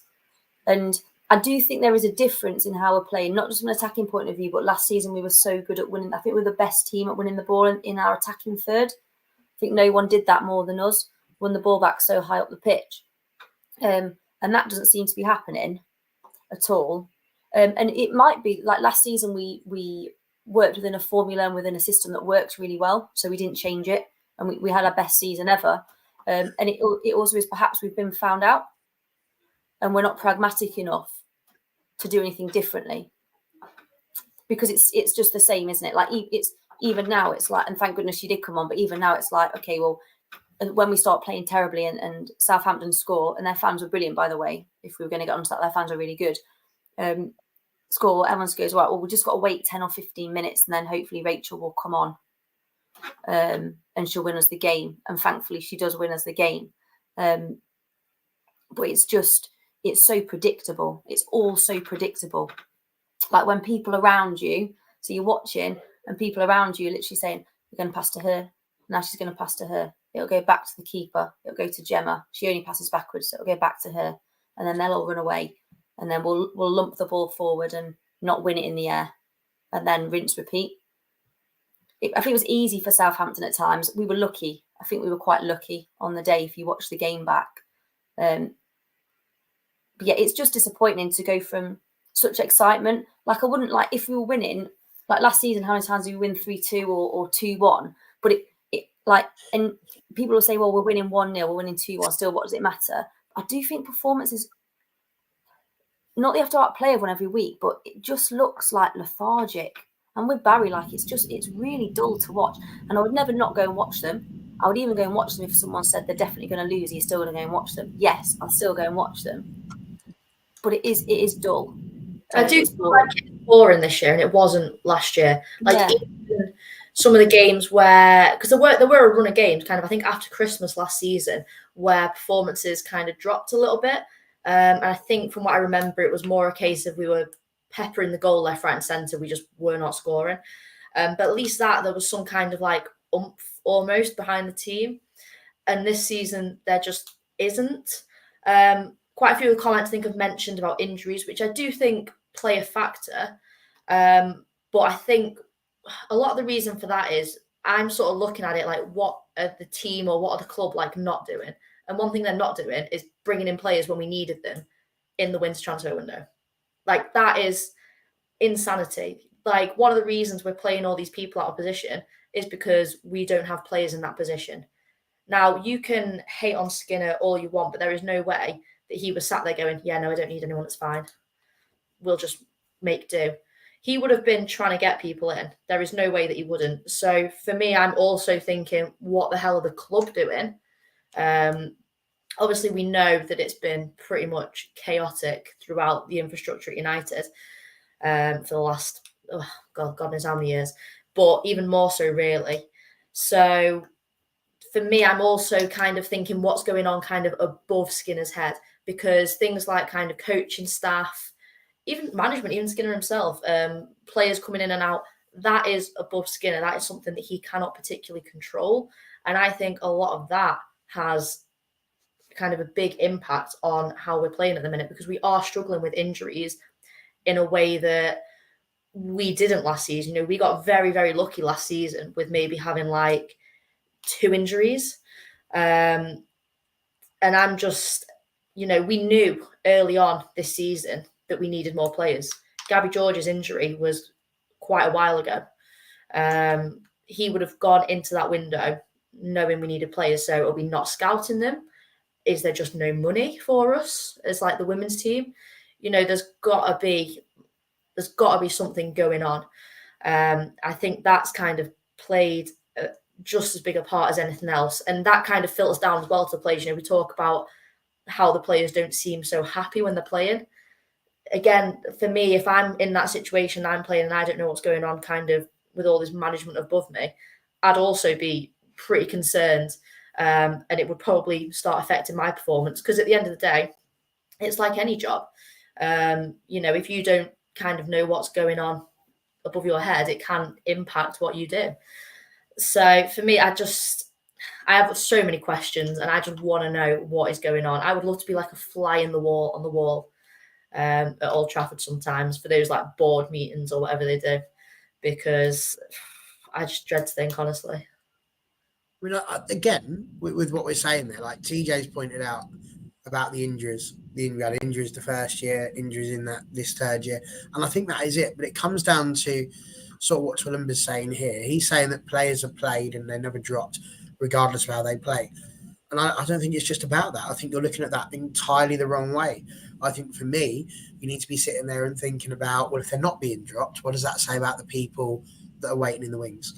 And I do think there is a difference in how we're playing, not just from an attacking point of view, but last season we were so good at winning. I think we were the best team at winning the ball in our attacking third. I think no one did that more than us, won the ball back so high up the pitch. And that doesn't seem to be happening at all. And it might be like last season we worked within a formula and within a system that worked really well. So we didn't change it. And we had our best season ever. And it also is perhaps we've been found out and we're not pragmatic enough to do anything differently. Because it's just the same, isn't it? Like it's even now it's like, and thank goodness she did come on, but even now it's like, okay, well, when we start playing terribly and Southampton score, and their fans were brilliant, by the way, if we were going to get onto that, their fans are really good. Score, everyone goes, right, well, we've just got to wait 10 or 15 minutes and then hopefully Rachel will come on and she'll win us the game. And thankfully she does win us the game. But it's so predictable. It's all so predictable. Like when people around you, so you're watching and people around you are literally saying, we're going to pass to her. Now she's going to pass to her. it'll go back to the keeper, it'll go to Gemma. She only passes backwards, so it'll go back to her, and then they'll all run away, and then we'll lump the ball forward and not win it in the air, and then rinse, repeat. I think it was easy for Southampton at times. We were lucky. I think we were quite lucky on the day if you watch the game back. But yeah, it's just disappointing to go from such excitement. Like, I wouldn't like if we were winning, like last season, how many times did we win 3-2 or 2-1? But it like, and people will say, well, we're winning 1-0, we're winning 2-1, still, what does it matter? I do think performance is not that you have to outplay everyone every week, but it just looks like lethargic. And with Barry, like, it's really dull to watch. And I would never not go and watch them. I would even go and watch them if someone said they're definitely going to lose. You're still going to go and watch them. Yes, I'll still go and watch them. But it is dull. I do like it boring this year, and it wasn't last year. Like even some of the games where, because there were a run of games, kind of, I think after Christmas last season, where performances kind of dropped a little bit. And I think from what I remember, it was more a case of we were peppering the goal left, right, and centre. We just were not scoring. But at least that there was some kind of like oomph almost behind the team. And this season there just isn't. Quite a few of the comments I think have mentioned about injuries, which I do think play a factor. But I think a lot of the reason for that is I'm sort of looking at it like, what are the team or what are the club like not doing? And one thing they're not doing is bringing in players when we needed them in the winter transfer window. Like, that is insanity. Like, one of the reasons we're playing all these people out of position is because we don't have players in that position. Now, you can hate on Skinner all you want, but there is no way that he was sat there going, yeah, no, I don't need anyone, it's fine. We'll just make do. He would have been trying to get people in. There is no way that he wouldn't. So for me, I'm also thinking, what the hell are the club doing? Obviously, we know that it's been pretty much chaotic throughout the infrastructure at United for the last, God knows how many years, but even more so, really. So for me, I'm also kind of thinking what's going on kind of above Skinner's head, because things like kind of coaching staff, even management, even Skinner himself, players coming in and out, that is above Skinner. That is something that he cannot particularly control. And I think a lot of that has kind of a big impact on how we're playing at the minute, because we are struggling with injuries in a way that we didn't last season. You know, we got very, very lucky last season with maybe having like 2 injuries. And I'm just, you know, we knew early on this season that we needed more players. Gabby George's injury was quite a while ago. He would have gone into that window knowing we needed players. So are we not scouting them? Is there just no money for us as like the women's team? You know, there's got to be something going on. I think that's kind of played just as big a part as anything else. And that kind of filters down as well to players. You know, we talk about how the players don't seem so happy when they're playing. Again, for me, if I'm in that situation, I'm playing and I don't know what's going on kind of with all this management above me, I'd also be pretty concerned. And it would probably start affecting my performance, because at the end of the day, it's like any job. You know, if you don't kind of know what's going on above your head, it can impact what you do. So for me, I have so many questions and I just want to know what is going on. I would love to be like a fly on the wall at Old Trafford sometimes for those like board meetings or whatever they do, because I just dread to think, honestly. I mean, again, with what we're saying there, like TJ's pointed out about the injuries. We had injuries the first year, injuries in this third year. And I think that is it. But it comes down to sort of what Twillenberg's saying here. He's saying that players have played and they're never dropped, regardless of how they play. And I don't think it's just about that. I think you're looking at that entirely the wrong way. I think for me, you need to be sitting there and thinking about, well, if they're not being dropped, what does that say about the people that are waiting in the wings?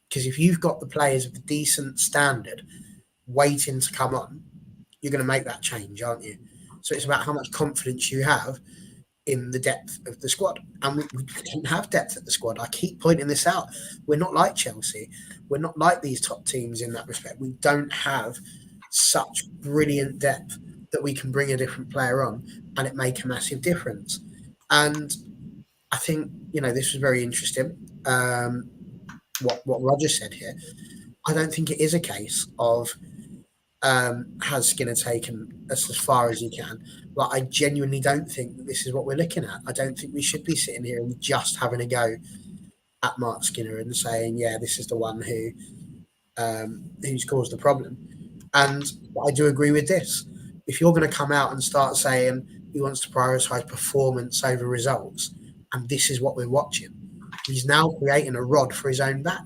Because if you've got the players of a decent standard waiting to come on, you're going to make that change, aren't you? So it's about how much confidence you have in the depth of the squad. And we didn't have depth at the squad. I keep pointing this out. We're not like Chelsea. We're not like these top teams in that respect. We don't have such brilliant depth that we can bring a different player on and it make a massive difference. And I think, you know, this was very interesting. What Roger said here. I don't think it is a case of has Skinner taken us as far as he can. But I genuinely don't think that this is what we're looking at. I don't think we should be sitting here and just having a go at Mark Skinner and saying, yeah, this is the one who's caused the problem. And I do agree with this. If you're going to come out and start saying he wants to prioritise performance over results, and this is what we're watching, he's now creating a rod for his own back.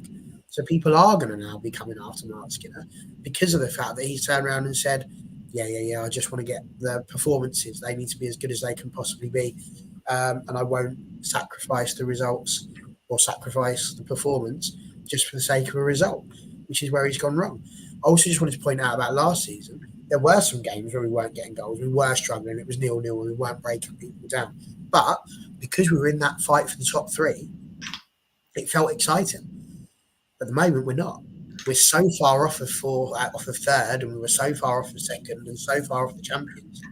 So people are going to now be coming after Mark Skinner because of the fact that he's turned around and said, yeah, I just want to get the performances. They need to be as good as they can possibly be. And I won't sacrifice the results or sacrifice the performance just for the sake of a result, which is where he's gone wrong. I also just wanted to point out about last season, there were some games where we weren't getting goals. We were struggling. It was 0-0 and we weren't breaking people down. But because we were in that fight for the top three, it felt exciting. At the moment, we're not. We're so far off of third, and we were so far off of second, and so far off the champions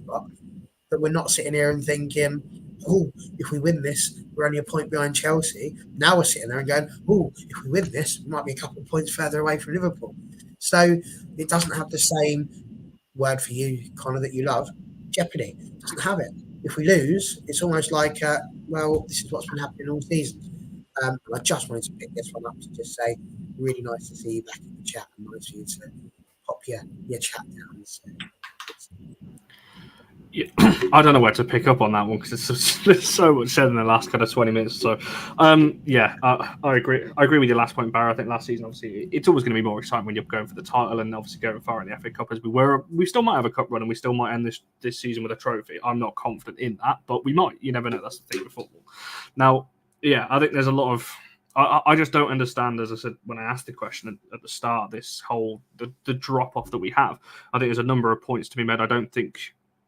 spot that we're not sitting here and thinking, oh, if we win this, we're only a point behind Chelsea. Now we're sitting there and going, oh, if we win this, we might be a couple of points further away from Liverpool. So it doesn't have the same word for you, Connor, that you love. Jeopardy. It doesn't have it. If we lose, it's almost like, well, this is what's been happening all season. I just wanted to pick this one up to just say, really nice to see you back in the chat, and nice for you to pop your chat down. So, yeah, I don't know where to pick up on that one because there's so much said in the last kind of 20 minutes or so. I agree. I agree with your last point, Barry. I think last season, obviously, it's always going to be more exciting when you're going for the title and obviously going far in the FA Cup as we were. We still might have a cup run and we still might end this season with a trophy. I'm not confident in that, but we might. You never know. That's the thing with football. Now, yeah, I think there's a lot of. I just don't understand, as I said when I asked the question at the start, this whole the drop off that we have. I think there's a number of points to be made. I don't think,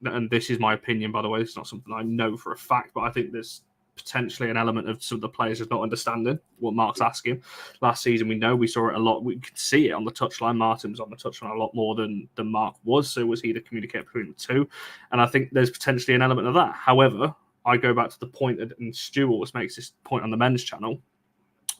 and this is my opinion, by the way, it's not something I know for a fact, but I think there's potentially an element of some of the players just not understanding what Mark's asking. Last season, we saw it a lot. We could see it on the touchline. Martin was on the touchline a lot more than Mark was, so was he to communicate between the two? And I think there's potentially an element of that. However, I go back to the point that, and Stu always makes this point on the men's channel,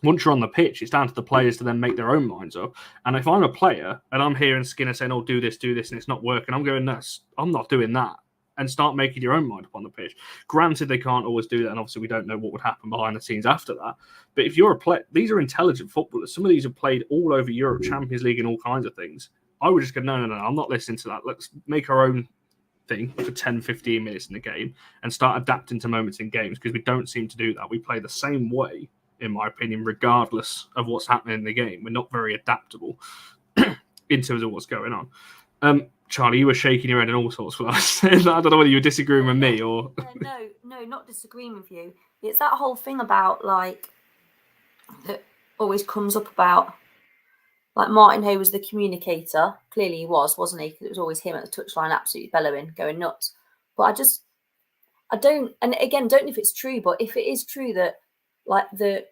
once you're on the pitch, it's down to the players to then make their own minds up. And if I'm a player and I'm hearing Skinner saying, oh, do this, and it's not working, I'm going, no, I'm not doing that. And start making your own mind up on the pitch. Granted, they can't always do that. And obviously, we don't know what would happen behind the scenes after that. But if you're a player, these are intelligent footballers. Some of these have played all over Europe, Champions League and all kinds of things. I would just go, no, I'm not listening to that. Let's make our own thing for 10, 15 minutes in the game and start adapting to moments in games because we don't seem to do that. We play the same way, in my opinion, regardless of what's happening in the game. We're not very adaptable in terms of what's going on. Charlie, you were shaking your head and all sorts for us. I don't know whether you were disagreeing with me or... No, not disagreeing with you. It's that whole thing about, like, that always comes up about, like, Martin Hay was the communicator. Clearly he was, wasn't he? Because it was always him at the touchline, absolutely bellowing, going nuts. But I don't know if it's true, but if it is true that, like, the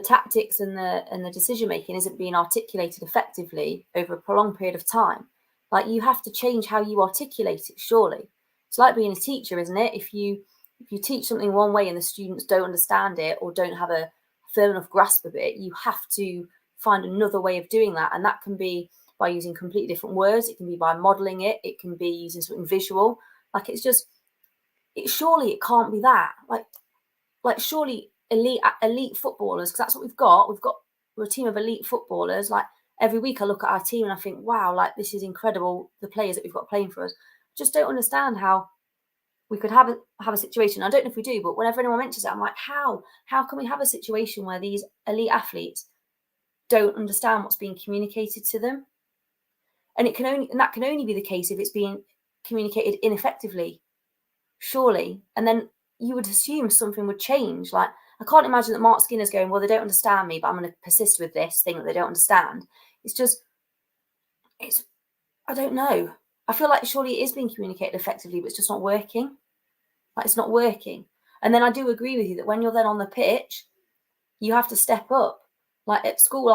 tactics and the decision making isn't being articulated effectively over a prolonged period of time, like, you have to change how you articulate it. Surely, it's like being a teacher, isn't it? If you teach something one way and the students don't understand it or don't have a firm enough grasp of it, you have to find another way of doing that, and that can be by using completely different words. It can be by modelling it. It can be using something visual. Like, surely it can't be that. Like surely elite footballers, because that's what we've got. We're a team of elite footballers. Like, every week I look at our team and I think, wow, like, this is incredible, the players that we've got playing for us. Just don't understand how we could have a situation. I don't know if we do, but whenever anyone mentions it, I'm like, how can we have a situation where these elite athletes don't understand what's being communicated to them? And that can only be the case if it's being communicated ineffectively, surely. And then you would assume something would change. Like, I can't imagine that Mark Skinner's going, well, they don't understand me, but I'm going to persist with this thing that they don't understand. I don't know. I feel like surely it is being communicated effectively, but it's just not working. Like, it's not working. And then I do agree with you that when you're then on the pitch, you have to step up. Like, at school,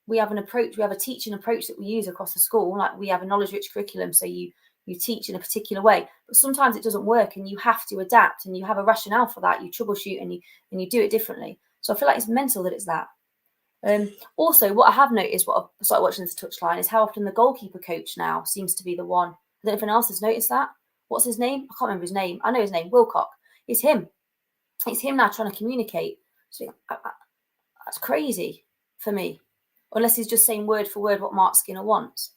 we have a teaching approach that we use across the school. Like, we have a knowledge-rich curriculum, so you teach in a particular way, but sometimes it doesn't work and you have to adapt, and you have a rationale for that. You troubleshoot and you do it differently. So I feel like it's mental that it's that. Also, what I have noticed, what I've started watching this touchline, is how often the goalkeeper coach now seems to be the one. I don't know if anyone else has noticed that. What's his name? I can't remember his name. I know his name, Wilcock. It's him. It's him now trying to communicate. So that's crazy for me. Unless he's just saying word for word what Mark Skinner wants.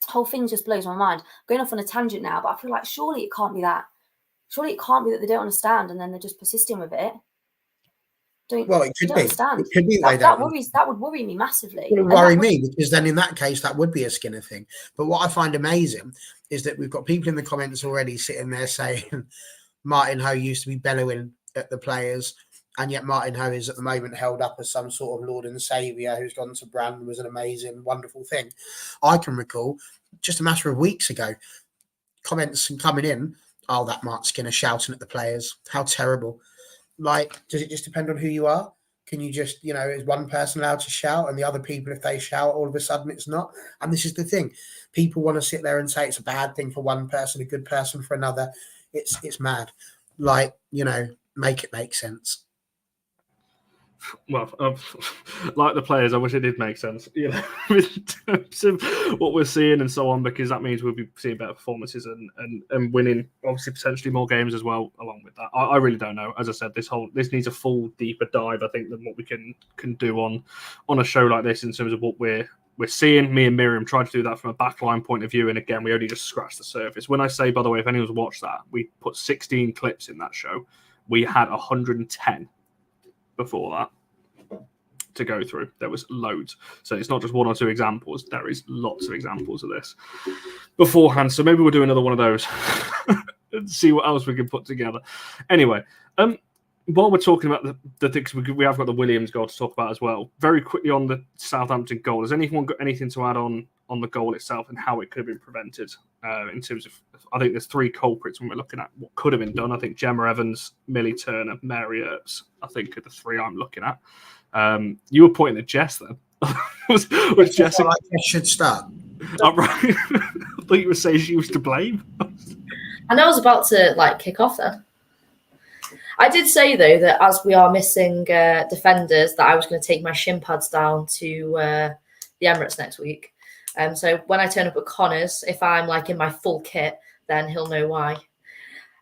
The whole thing just blows my mind. I'm going off on a tangent now, but I feel like surely it can't be that. Surely it can't be that they don't understand and then they're just persisting with it. Well, it could be. Understand. It could be that would worry me massively. It would worry me, because then in that case, that would be a Skinner thing. But what I find amazing is that we've got people in the comments already sitting there saying Martin Ho used to be bellowing at the players, and yet Martin Ho is at the moment held up as some sort of Lord and Saviour who's gone to Brand was an amazing, wonderful thing. I can recall just a matter of weeks ago, comments coming in, oh, that Mark Skinner shouting at the players. How terrible. Like, does it just depend on who you are? Can you just, is one person allowed to shout and the other people, if they shout, all of a sudden it's not? And this is the thing. People want to sit there and say it's a bad thing for one person, a good person for another. It's mad. Like, make it make sense. Well, like the players, I wish it did make sense, in terms of what we're seeing and so on, because that means we'll be seeing better performances and winning, obviously, potentially more games as well along with that. I really don't know. As I said, this needs a full, deeper dive, I think, than what we can do on a show like this in terms of what we're seeing. Me and Miriam tried to do that from a backline point of view, and again, we only just scratched the surface. When I say, by the way, if anyone's watched that, we put 16 clips in that show. We had 110 before that to go through. There was loads. So it's not just one or two examples. There is lots of examples of this beforehand. So maybe we'll do another one of those and see what else we can put together. Anyway, while we're talking about the things, we have got the Williams goal to talk about as well. Very quickly on the Southampton goal. Has anyone got anything to add on the goal itself and how it could have been prevented? In terms of, I think there's three culprits when we're looking at what could have been done. I think Gemma Evans, Millie Turner, Mary Earps, I think are the three I'm looking at. You were pointing at Jess then. was Jess like Jess should start? Oh, right. I thought you were saying she was to blame. And I was about to kick off then. I did say though that as we are missing defenders, that I was going to take my shin pads down to the Emirates next week. So when I turn up at Connor's, if I'm in my full kit, then he'll know why.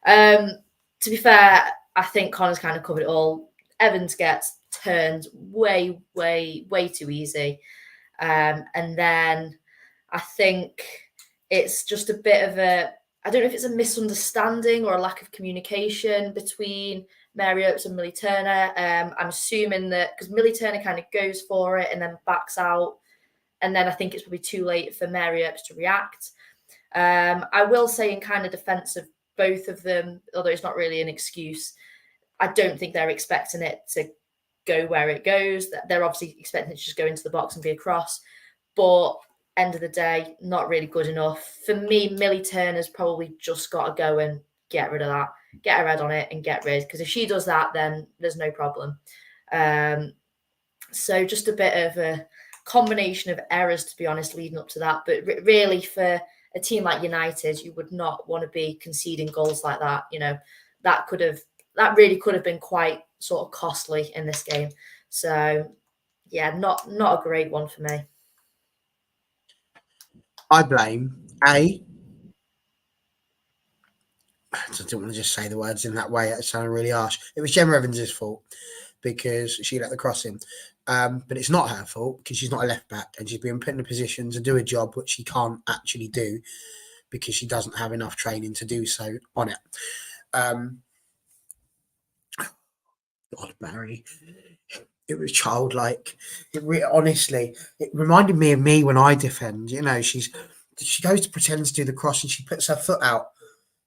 To be fair, I think Connor's kind of covered it all. Evans gets turned way too easy. And then I think it's just a bit of I don't know if it's a misunderstanding or a lack of communication between Mary Earps and Millie Turner. I'm assuming that because Millie Turner kind of goes for it and then backs out. And then I think it's probably too late for Mary Earps to react. I will say in kind of defense of both of them, although it's not really an excuse, I don't think they're expecting it to go where it goes. They're obviously expecting it to just go into the box and be a cross. But end of the day, not really good enough. For me, Millie Turner's probably just got to go and get rid of that. Get her head on it and get rid. Because if she does that, then there's no problem. So just a bit of a combination of errors, to be honest, leading up to that. But really, for a team like United, you would not want to be conceding goals like that. That really could have been quite sort of costly in this game. So, yeah, not a great one for me. I blame I don't want to just say the words in that way. It sounded really harsh. It was Gemma Evans' fault because she let the cross in. But it's not her fault because she's not a left back and she's been put in a position to do a job which she can't actually do because she doesn't have enough training to do so on it. God, Barry. It was childlike. Honestly, it reminded me of me when I defend. She goes to pretend to do the cross and she puts her foot out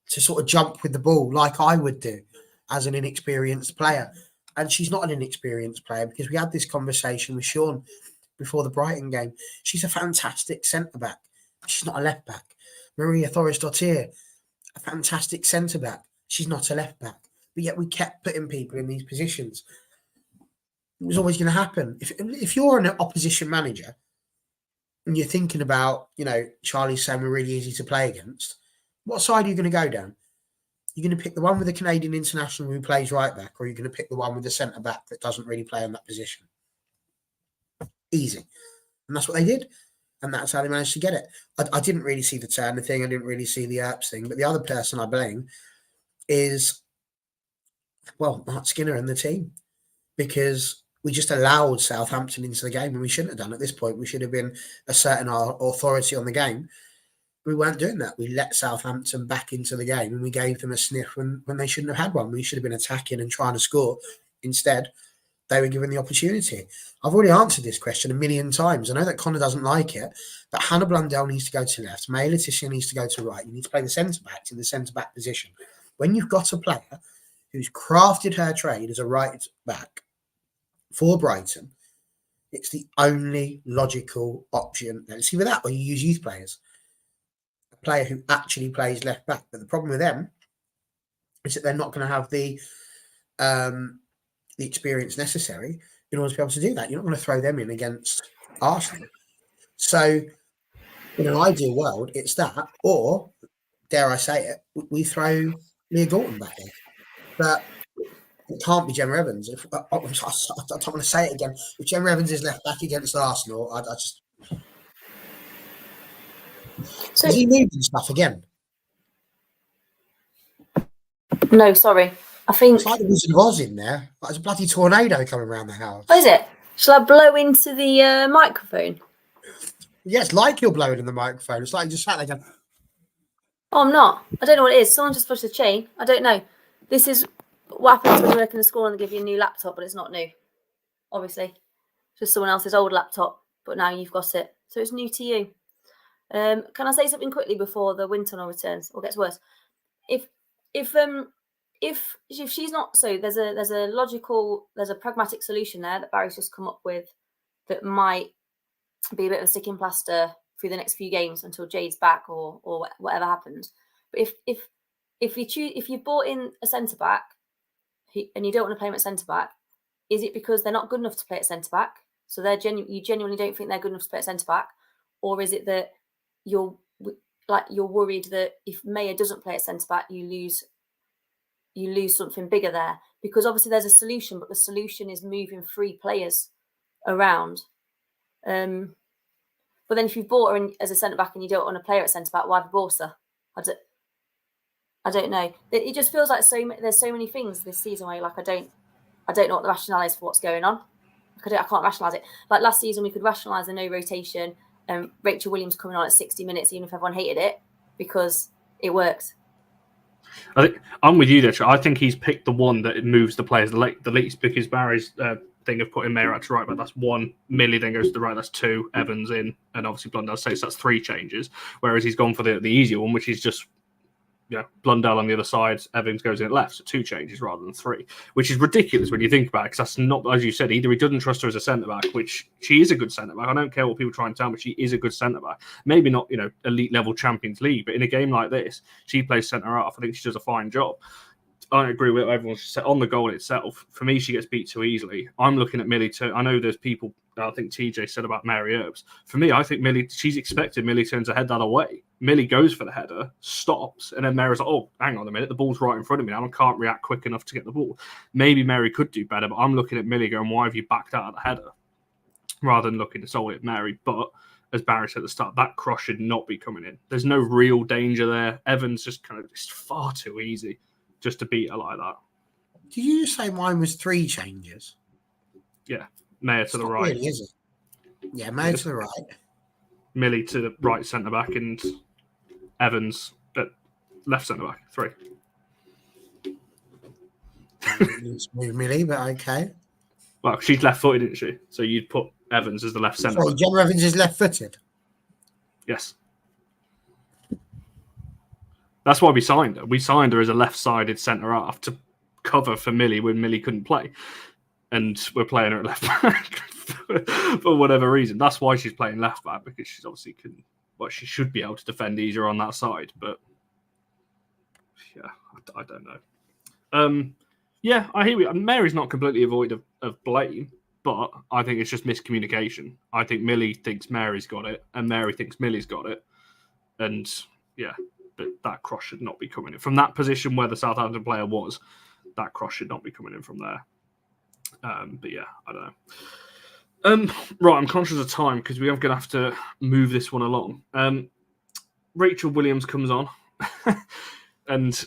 to sort of jump with the ball like I would do as an inexperienced player. And she's not an inexperienced player because we had this conversation with Sean before the Brighton game. She's a fantastic centre-back. She's not a left-back. Maria Torres-Dottir, a fantastic centre-back. She's not a left-back. But yet we kept putting people in these positions. It was always going to happen. If you're an opposition manager and you're thinking about, Charlie's saying we're really easy to play against, what side are you going to go down? You're going to pick the one with the Canadian international who plays right back, or you're going to pick the one with the centre back that doesn't really play in that position? easy. And that's what they did. And that's how they managed to get it. I didn't really see the Turner thing. I didn't really see the Earps thing. But the other person I blame is, well, Mark Skinner and the team. Because we just allowed Southampton into the game, and we shouldn't have done at this point. We should have been asserting our authority on the game. We weren't doing that. We let Southampton back into the game, and we gave them a sniff when they shouldn't have had one. We should have been attacking and trying to score. Instead, they were given the opportunity. I've already answered this question a million times. I know that Connor doesn't like it, but Hannah Blundell needs to go to left. May Letitia needs to go to right. You need to play the centre-backs in the centre-back position. When you've got a player who's crafted her trade as a right back for Brighton, it's the only logical option. Now, it's either that or you use youth players. A player who actually plays left back. But the problem with them is that they're not going to have the experience necessary in order to be able to do that. You're not going to throw them in against Arsenal. So, in an ideal world, it's that, or, dare I say it, we throw Leah Gorton back in. But it can't be Gemma Evans. I don't want to say it again. If Gemma Evans is left back against Arsenal, I just... So, is he moving stuff again? No, sorry. I think it's like the Wizard of Oz in there. Like there's a bloody tornado coming around the house. Oh, is it? Shall I blow into the microphone? Yeah, it's like you're blowing in the microphone. It's like you just sat there going... Oh, I'm not. I don't know what it is. Someone just pushed the chain. I don't know. This is what happens when you work in the school and they give you a new laptop, but it's not new. Obviously. It's just someone else's old laptop, but now you've got it. So it's new to you. Can I say something quickly before the wind tunnel returns or gets worse? If she's not, so there's a pragmatic solution there that Barry's just come up with that might be a bit of a sticking plaster through the next few games until Jade's back or whatever happens. But if you've bought in a centre back and you don't want to play him at centre back, is it because they're not good enough to play at centre back? So you genuinely don't think they're good enough to play at centre back, or is it that you're worried that if Maya doesn't play at centre back, you lose something bigger there? Because obviously there's a solution, but the solution is moving 3 players around. But then if you've bought her in as a centre back and you don't want to play her at centre back, why have you bought her? I don't know. It just feels like there's so many things this season where you're like, I don't know what the rationale is for what's going on. I can't rationalise it. Like last season, we could rationalise the no rotation and Rachel Williams coming on at 60 minutes, even if everyone hated it, because it worked. I think I'm with you there. I think he's picked the one that moves the players the least, because Barry's thing of putting Mayer out to right, but that's 1. Millie then goes to the right, that's 2. Evans in, and obviously Blundell stays, so that's 3 changes. Whereas he's gone for the easier one, which is just Blundell on the other side, Evans goes in at left, so 2 changes rather than 3, which is ridiculous when you think about it, because that's not, as you said, either he doesn't trust her as a centre-back, which she is a good centre-back. I don't care what people try and tell me, she is a good centre-back. Maybe not, elite level Champions League, but in a game like this, she plays centre-half. I think she does a fine job. I agree with what everyone said on the goal itself. For me, she gets beat too easily. I'm looking at Millie too. I know there's people, I think TJ said about Mary Earps. For me, I think Millie, she's expected Millie turns her head that away. Millie goes for the header, stops, and then Mary's like, oh, hang on a minute, the ball's right in front of me now. I can't react quick enough to get the ball. Maybe Mary could do better, but I'm looking at Millie going, why have you backed out of the header? Rather than looking solely at Mary. But as Barry said at the start, that cross should not be coming in. There's no real danger there. Evans just it's far too easy just to beat her like that. Did you just say mine was 3 changes? Yeah. Mayer to the right. Really, is it? Yeah, Mayer to the right. Millie to the right centre-back and Evans at left centre-back. 3. Move Millie, but okay. Well, she's left-footed, isn't she? So you'd put Evans as the left centre-back. Sorry, Gemma Evans is left-footed? Yes. That's why we signed her. We signed her as a left-sided centre-half to cover for Millie when Millie couldn't play. And we're playing her at left-back for whatever reason. That's why she's playing left-back, because she's obviously she should be able to defend easier on that side. But, yeah, I don't know. Yeah, I hear you. Mary's not completely void of blame, but I think it's just miscommunication. I think Millie thinks Mary's got it, and Mary thinks Millie's got it. And, yeah, that cross should not be coming in. From that position where the Southampton player was, that cross should not be coming in from there. But yeah, I don't Right, I'm conscious of time because we are going to have to move this one along. Rachel Williams comes on, and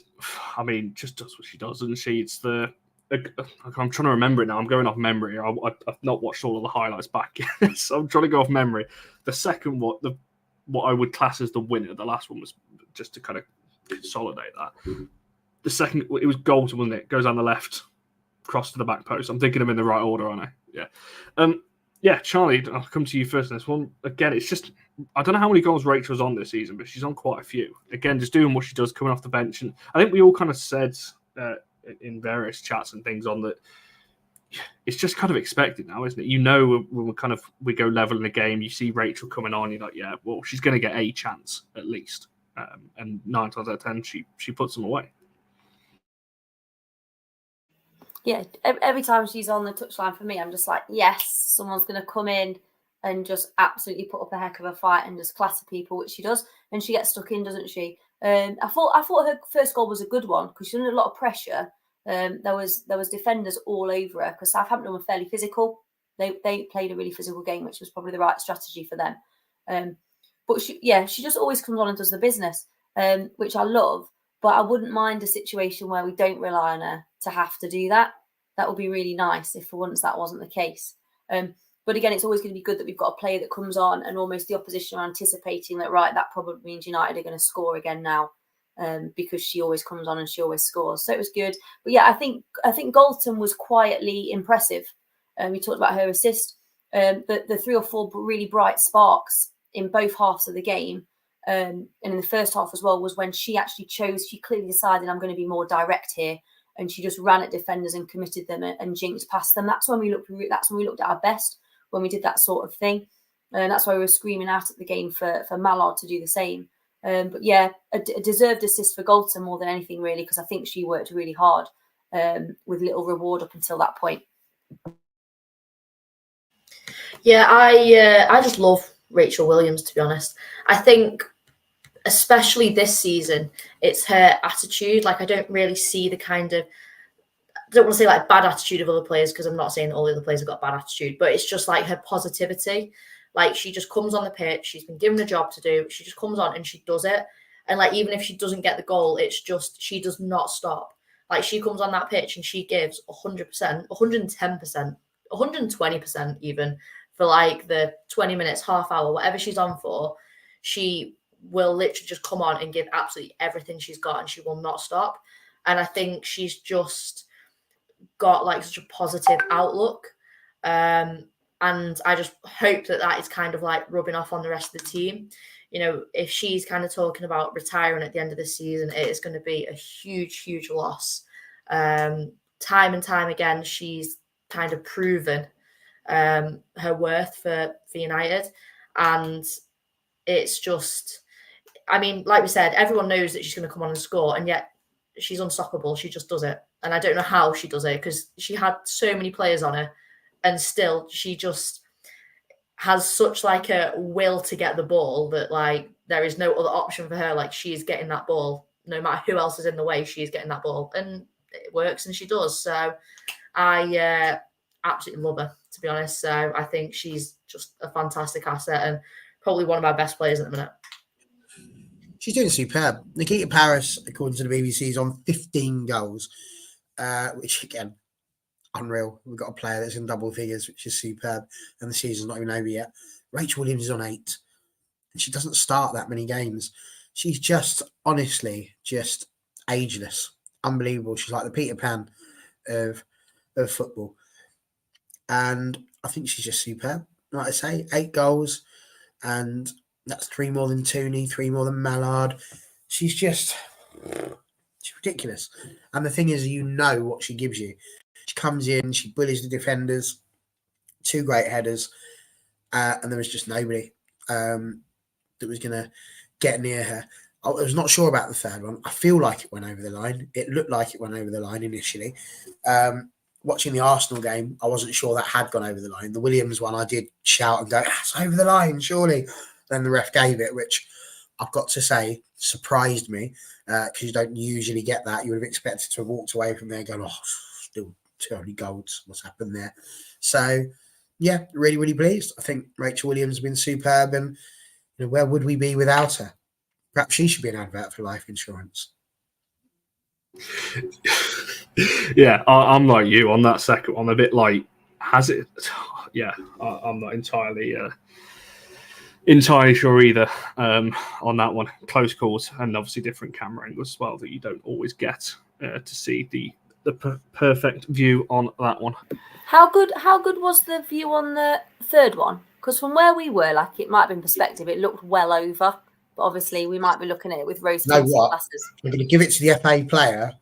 I mean, just does what she does, doesn't she? It's the I'm trying to remember it now. I'm going off memory. I've not watched all of the highlights back, so I'm trying to go off memory. The second what I would class as the winner. The last one was just to kind of consolidate that. The second, it was Galton, wasn't it? Goes down the left, cross to the back post. I'm thinking them in the right order, aren't I? Yeah. Yeah, Charlie, I'll come to you first in this one. Again, it's just, I don't know how many goals Rachel's on this season, but she's on quite a few. Again, just doing what she does, coming off the bench. And I think we all kind of said in various chats and things on that, it's just kind of expected now, isn't it? You know, when we go level in the game, you see Rachel coming on, you're like, yeah, well, she's going to get a chance at least. And 9 times out of 10, she puts them away. Yeah, every time she's on the touchline for me, I'm just like, yes, someone's going to come in and just absolutely put up a heck of a fight and just clatter people, which she does. And she gets stuck in, doesn't she? I thought her first goal was a good one because she's under a lot of pressure. There was defenders all over her because Southampton were fairly physical. They played a really physical game, which was probably the right strategy for them. But she just always comes on and does the business, which I love. But I wouldn't mind a situation where we don't rely on her to have to do that. That would be really nice if for once that wasn't the case. But again, it's always going to be good that we've got a player that comes on and almost the opposition are anticipating that, right, that probably means United are going to score again now because she always comes on and she always scores. So it was good. But yeah, I think Galton was quietly impressive. We talked about her assist. The 3 or 4 really bright sparks in both halves of the game. And in the first half as well was when she actually she clearly decided I'm going to be more direct here, and she just ran at defenders and committed them and jinxed past them. That's when we looked at our best, when we did that sort of thing, and that's why we were screaming out at the game for Mallard to do the same. But yeah, a deserved assist for Galton more than anything really, because I think she worked really hard with little reward up until that point. Yeah, I just love Rachel Williams, to be honest. I think especially this season, it's her attitude. Like, I don't really see the kind of, I don't want to say like bad attitude of other players, because I'm not saying all the other players have got bad attitude, but it's just like her positivity. Like, she just comes on the pitch, she's been given a job to do, she just comes on and she does it. And like, even if she doesn't get the goal, it's just, she does not stop. Like, she comes on that pitch and she gives 100%, 110%, 120% even for like the 20 minutes, half hour, whatever she's on for. She will literally just come on and give absolutely everything she's got, and she will not stop. And I think she's just got like such a positive outlook. And I just hope that is kind of like rubbing off on the rest of the team. You know, if she's kind of talking about retiring at the end of the season, it is going to be a huge, huge loss. Time and time again, she's kind of proven her worth for United. And it's just, I mean, like we said, everyone knows that she's going to come on and score, and yet she's unstoppable. She just does it. And I don't know how she does it, because she had so many players on her, and still she just has such like a will to get the ball that like there is no other option for her. Like, she's getting that ball no matter who else is in the way. She's getting that ball, and it works, and she does. So I absolutely love her, to be honest. So I think she's just a fantastic asset and probably one of our best players at the minute. She's doing superb. Nikita Paris, according to the BBC, is on 15 goals, which again, unreal. We've got a player that's in double figures, which is superb, and the season's not even over yet. Rachel Williams is on 8, and she doesn't start that many games. She's just, honestly, just ageless. Unbelievable. She's like the Peter Pan of football. And I think she's just superb. Like I say, 8 goals, and that's 3 more than Tooney, 3 more than Mallard. She's ridiculous. And the thing is, you know what she gives you. She comes in, she bullies the defenders, 2 great headers, and there was just nobody that was going to get near her. I was not sure about the third one. I feel like it went over the line. It looked like it went over the line initially. Watching the Arsenal game, I wasn't sure that had gone over the line. The Williams one, I did shout and go, it's over the line, surely. Then the ref gave it, which I've got to say surprised me, because you don't usually get that. You would have expected to have walked away from there going, still 2 only goals. What's happened there? So, yeah, really, really pleased. I think Rachel Williams has been superb, and where would we be without her? Perhaps she should be an advert for life insurance. Yeah, I'm like you on that second one. I'm a bit like, has it? Yeah, I'm not entirely sure either on that one. Close calls, and obviously different camera angles as well that you don't always get to see the perfect view on that one. How good was the view on the third one? Because from where we were, like, it might have been perspective, it looked well over, but obviously we might be looking at it with rose-tinted glasses. I'm going to give it to the FA player.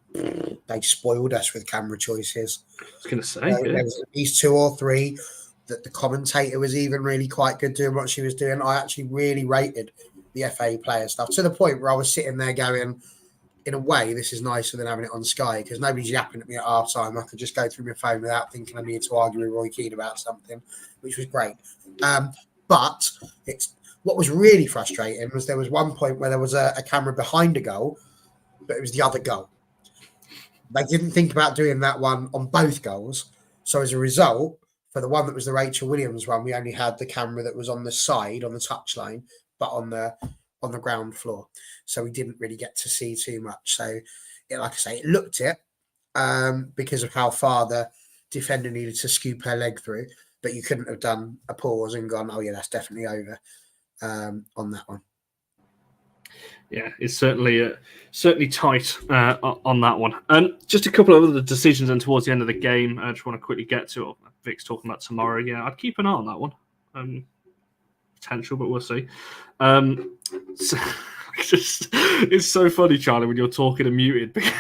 They spoiled us with camera choices. I was going to say, there was at least 2 or 3 that the commentator was even really quite good doing what she was doing. I actually really rated the FA player stuff, to the point where I was sitting there going, in a way, this is nicer than having it on Sky, because nobody's yapping at me at half time. I could just go through my phone without thinking I needed to argue with Roy Keane about something, which was great. But what was really frustrating was there was one point where there was a camera behind a goal, but it was the other goal. They didn't think about doing that one on both goals. So as a result, for the one that was the Rachel Williams one, we only had the camera that was on the side, on the touchline, but on the ground floor. So we didn't really get to see too much. So, like I say, it looked it because of how far the defender needed to scoop her leg through. But you couldn't have done a pause and gone, oh, yeah, that's definitely over on that one. Yeah, it's certainly tight on that one. Just a couple of other decisions, and towards the end of the game, I just want to quickly get to. Vic's talking about tomorrow. Yeah, I'd keep an eye on that one. Potential, but we'll see. So, it's so funny, Charlie, when you're talking and muted, because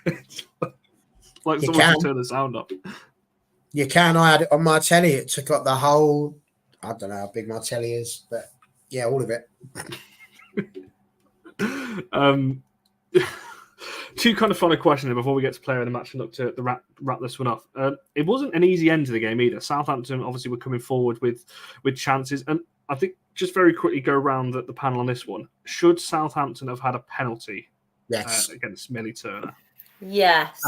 it's like someone can turn the sound up. You can. I had it on my telly. It took up the whole. I don't know how big my telly is, but yeah, all of it. Two kind of funny questions before we get to player of the match and look to wrap this one off. It wasn't an easy end to the game either. Southampton obviously were coming forward with chances, and I think just very quickly go around the panel on this one. Should Southampton have had a penalty against Millie Turner? Yes.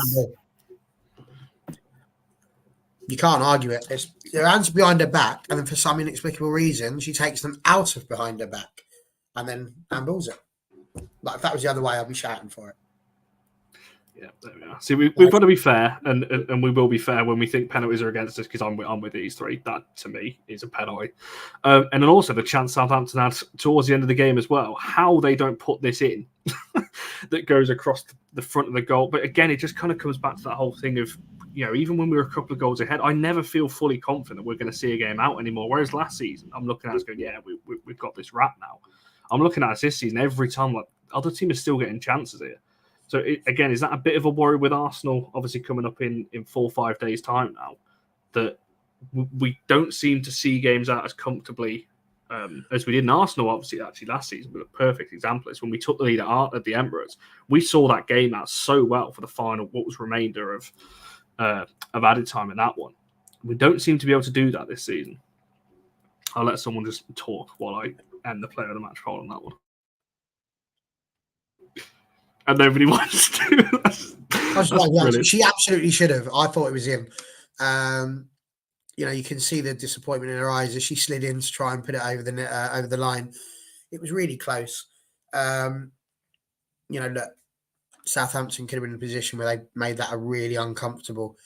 You can't argue it. It's her hands behind her back, and then for some inexplicable reason, she takes them out of behind her back and then handballs it. Like, if that was the other way, I'd be shouting for it. Yeah, there we are. See, we've got to be fair, and we will be fair when we think penalties are against us, because I'm with these three. That, to me, is a penalty. And then also the chance Southampton had towards the end of the game as well. How they don't put this in that goes across the front of the goal. But again, it just kind of comes back to that whole thing of, even when we were a couple of goals ahead, I never feel fully confident we're going to see a game out anymore. Whereas last season, I'm looking at us going, yeah, we've got this wrap now. I'm looking at us this season every time, like, other team is still getting chances here. So, again, is that a bit of a worry with Arsenal, obviously coming up in 4 or 5 days' time now, that we don't seem to see games out as comfortably as we did in Arsenal, obviously, actually last season, but a perfect example is when we took the lead at the Emirates, we saw that game out so well for the final, what was remainder of added time in that one. We don't seem to be able to do that this season. I'll let someone just talk while I end the player of the match poll on that one. And nobody wants to. That's she absolutely should have. I thought it was him. You can see the disappointment in her eyes as she slid in to try and put it over the line. It was really close. Look, Southampton could have been in a position where they made that a really uncomfortable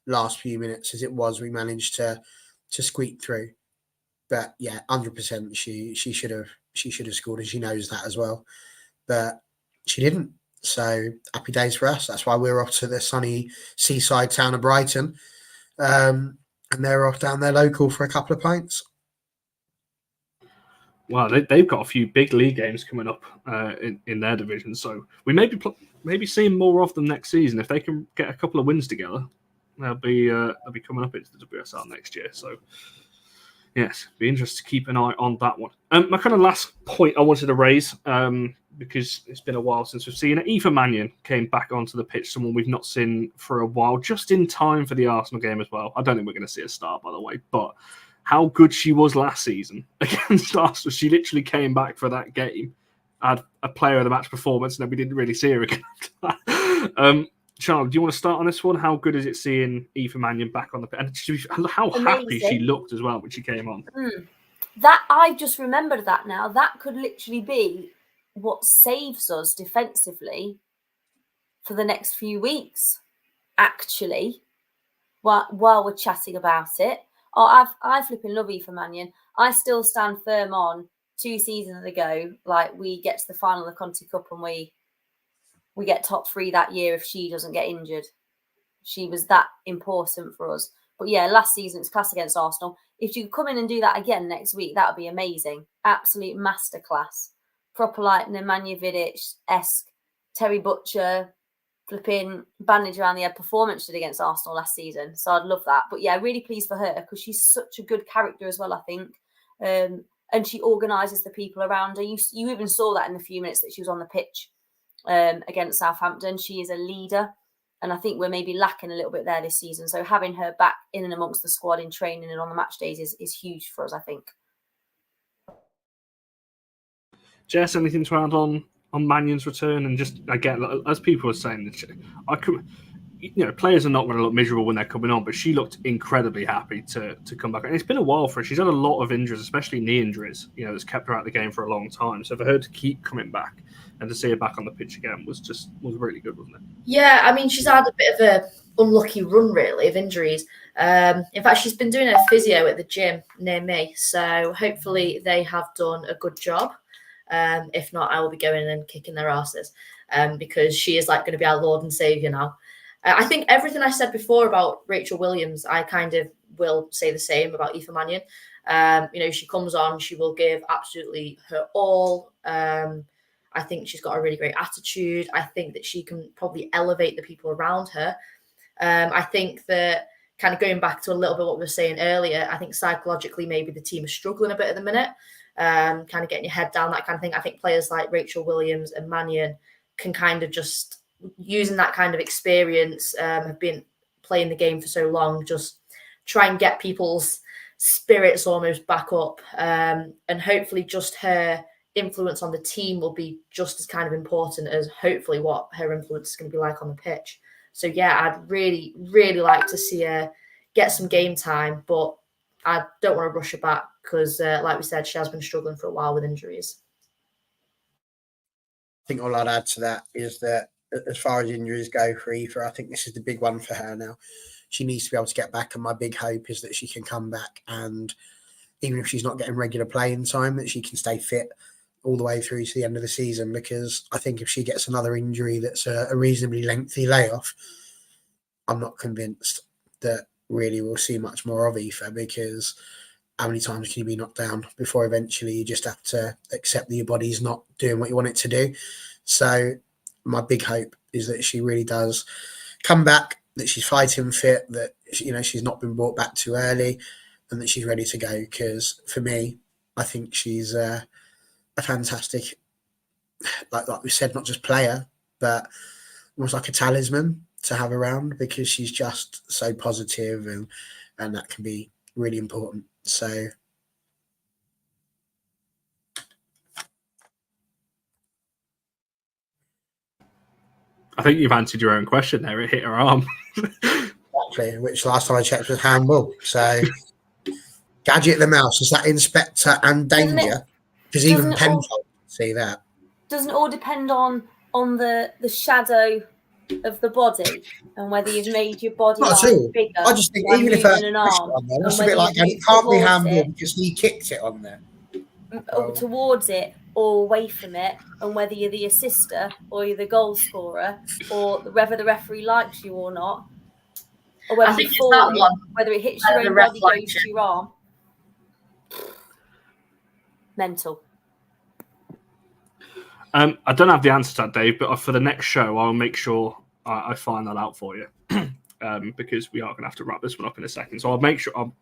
last few minutes. As it was, we managed to squeak through. But yeah, 100%. She should have scored, and she knows that as well. But she didn't. So happy days for us. That's why we're off to the sunny seaside town of Brighton. And they're off down there local for a couple of pints. Wow, they've got a few big league games coming up in their division. So we maybe see them more of them next season. If they can get a couple of wins together, they'll be coming up into the WSL next year. So yes, be interested to keep an eye on that one. My kind of last point I wanted to raise, because it's been a while since we've seen it. Aoife Mannion came back onto the pitch, someone we've not seen for a while, just in time for the Arsenal game as well. I don't think we're going to see a start, by the way, but how good she was last season against Arsenal. She literally came back for that game, had a player of the match performance, and then we didn't really see her again after that. Charlie, do you want to start on this one? How good is it seeing Aoife Mannion back on the pitch? And how happy she looked as well when she came on. That I've just remembered that now. That could literally be what saves us defensively for the next few weeks. Actually, while we're chatting about it, I flipping love Aoife Mannion. I still stand firm on 2 seasons ago. Like, we get to the final of the Conti Cup and we get top 3 that year if she doesn't get injured. She was that important for us. But yeah, last season it's class against Arsenal. If you could come in and do that again next week, that would be amazing. Absolute masterclass. Proper like Nemanja Vidic-esque, Terry Butcher, flipping bandage around the head performance she did against Arsenal last season. So I'd love that. But yeah, really pleased for her because she's such a good character as well, I think. And she organises the people around her. You even saw that in the few minutes that she was on the pitch against Southampton. She is a leader. And I think we're maybe lacking a little bit there this season. So having her back in and amongst the squad in training and on the match days is huge for us, I think. Jess, anything to add on Mannion's return? And just, again, as people were saying, players are not going to look miserable when they're coming on, but she looked incredibly happy to come back. And it's been a while for her. She's had a lot of injuries, especially knee injuries, that's kept her out of the game for a long time. So for her to keep coming back and to see her back on the pitch again was really good, wasn't it? Yeah, I mean, she's had a bit of a unlucky run, really, of injuries. In fact, she's been doing her physio at the gym near me. So hopefully they have done a good job. If not, I will be going in and kicking their asses because she is like going to be our Lord and Saviour now. I think everything I said before about Rachel Williams, I kind of will say the same about Aoife Mannion. She comes on, she will give absolutely her all. I think she's got a really great attitude. I think that she can probably elevate the people around her. I think that kind of going back to a little bit what we were saying earlier, I think psychologically maybe the team is struggling a bit at the minute, kind of getting your head down, that kind of thing. I think players like Rachel Williams and Mannion can kind of just, using that kind of experience, have been playing the game for so long, just try and get people's spirits almost back up. And hopefully just her influence on the team will be just as kind of important as hopefully what her influence is going to be like on the pitch. So yeah, I'd really, really like to see her get some game time, but I don't want to rush her back because, like we said, she has been struggling for a while with injuries. I think all I'd add to that is that as far as injuries go for Aoife, I think this is the big one for her now. She needs to be able to get back, and my big hope is that she can come back and even if she's not getting regular playing time, that she can stay fit all the way through to the end of the season, because I think if she gets another injury that's a reasonably lengthy layoff, I'm not convinced that really we'll see much more of Aoife, because how many times can you be knocked down before eventually you just have to accept that your body's not doing what you want it to do? So my big hope is that she really does come back, that she's fighting fit, that she's not been brought back too early, and that she's ready to go. Because for me, I think she's a fantastic, like we said, not just player, but almost like a talisman to have around, because she's just so positive, and that can be really important. So I think you've answered your own question there. It hit her arm. exactly, which last time I checked was handball. So Gadget the Mouse, is that Inspector and Danger? Because even Penfold see that. Doesn't it all depend on the shadow of the body and whether you've made your body line bigger? I just think even if an arm on there, it's a bit like it can't be handball because he kicked it on there. Towards it or away from it, and whether you're the assister or you're the goal scorer, or whether the referee likes you or not, or whether you fall in, whether it hits your own body, goes to your arm. Mental. I don't have the answer to that, Dave, but for the next show, I'll make sure I find that out for you, because we are going to have to wrap this one up in a second. So I'll make sure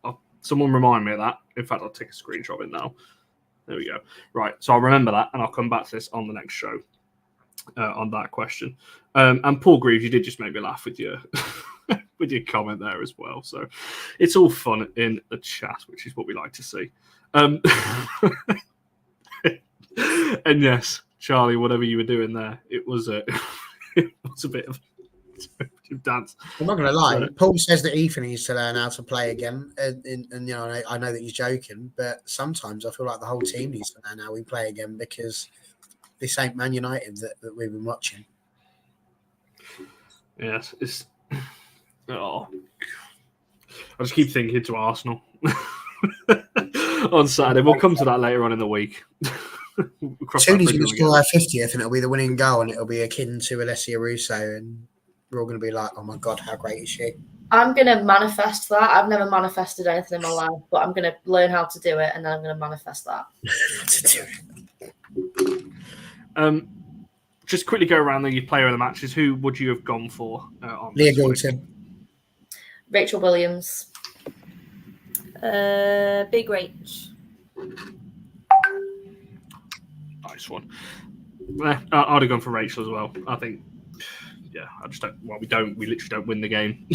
someone remind me of that. In fact, I'll take a screenshot of it now. There we go. Right, so I'll remember that, and I'll come back to this on the next show on that question. And Paul Greaves, you did just make me laugh with your with your comment there as well. So it's all fun in the chat, which is what we like to see. And yes, Charlie, whatever you were doing there, it was a bit of dance. I'm not going to lie. Paul says that Aoife needs to learn how to play again, and you know, I know that he's joking, but sometimes I feel like the whole team needs to learn how we play again because this ain't Man United that we've been watching. Yes, it's. Oh, I just keep thinking to Arsenal on Saturday. We'll come to that later on in the week. Tony's going to score our 50th, and it'll be the winning goal, and it'll be akin to Alessia Russo, and we're all going to be like, "Oh my god, how great is she?" I'm going to manifest that. I've never manifested anything in my life, but I'm going to learn how to do it, and then I'm going to manifest that. Just quickly go around the player of the matches. Who would you have gone for? Leah Goulton. Rachel Williams. Big Rach. Nice one. I'd have gone for Rachel as well. I think, yeah, I just don't. Well, we literally don't win the game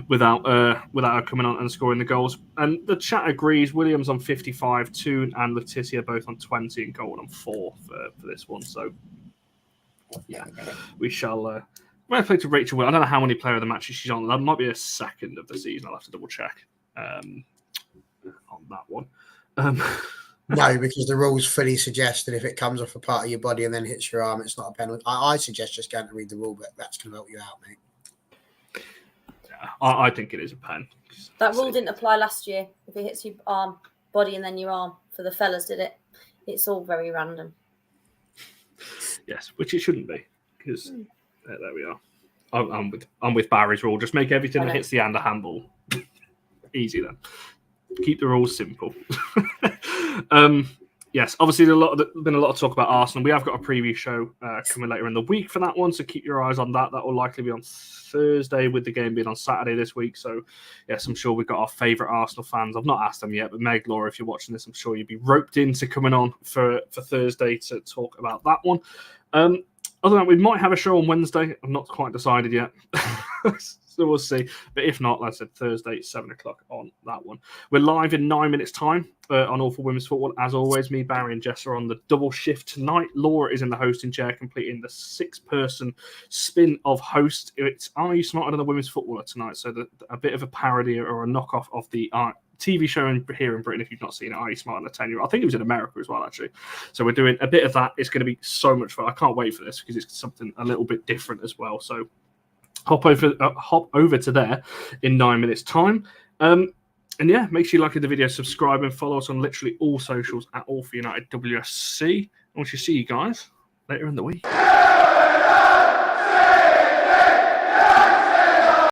without her coming on and scoring the goals. And the chat agrees. Williams on 55, Toon and Letitia both on 20, and Golden on 4 for this one. So, yeah, we shall. When I play to Rachel, I don't know how many player of the matches she's on. That might be a second of the season. I'll have to double check on that one. No, because the rules fully suggest that if it comes off a part of your body and then hits your arm, it's not a penalty. I suggest just going to read the rule, but that's going to help you out, mate. Yeah, I think it is a pen. That rule didn't apply last year. If it hits your arm, body, and then your arm, for the fellas, did it? It's all very random. Yes, which it shouldn't be, because there we are. I'm with Barry's rule. Just make everything that hits the hand a handball. Easy then. Keep the rules simple. Yes, obviously been a lot of talk about Arsenal. We have got a preview show coming later in the week for that one, so keep your eyes on that. That will likely be on Thursday, with the game being on Saturday this week. So, yes, I'm sure we've got our favourite Arsenal fans. I've not asked them yet, but Meg, Laura, if you're watching this, I'm sure you'd be roped into coming on for Thursday to talk about that one. Other than that, we might have a show on Wednesday. I'm not quite decided yet. So we'll see. But if not, like I said, Thursday, 7 o'clock on that one. We're live in 9 minutes' time on All for Women's Football. As always, me, Barry, and Jess are on the double shift tonight. Laura is in the hosting chair, completing the 6-person spin of host. It's Are You Smarter Than a Women's Footballer tonight? So a bit of a parody or a knockoff of the TV show here in Britain. If you've not seen it, Are You Smarter Than a 10-year-old? I think it was in America as well, actually. So we're doing a bit of that. It's going to be so much fun. I can't wait for this because it's something a little bit different as well. So hop over to there in 9 minutes' time. And yeah, make sure you like the video, subscribe, and follow us on literally all socials at All for United WSC. I want to see you guys later in the week.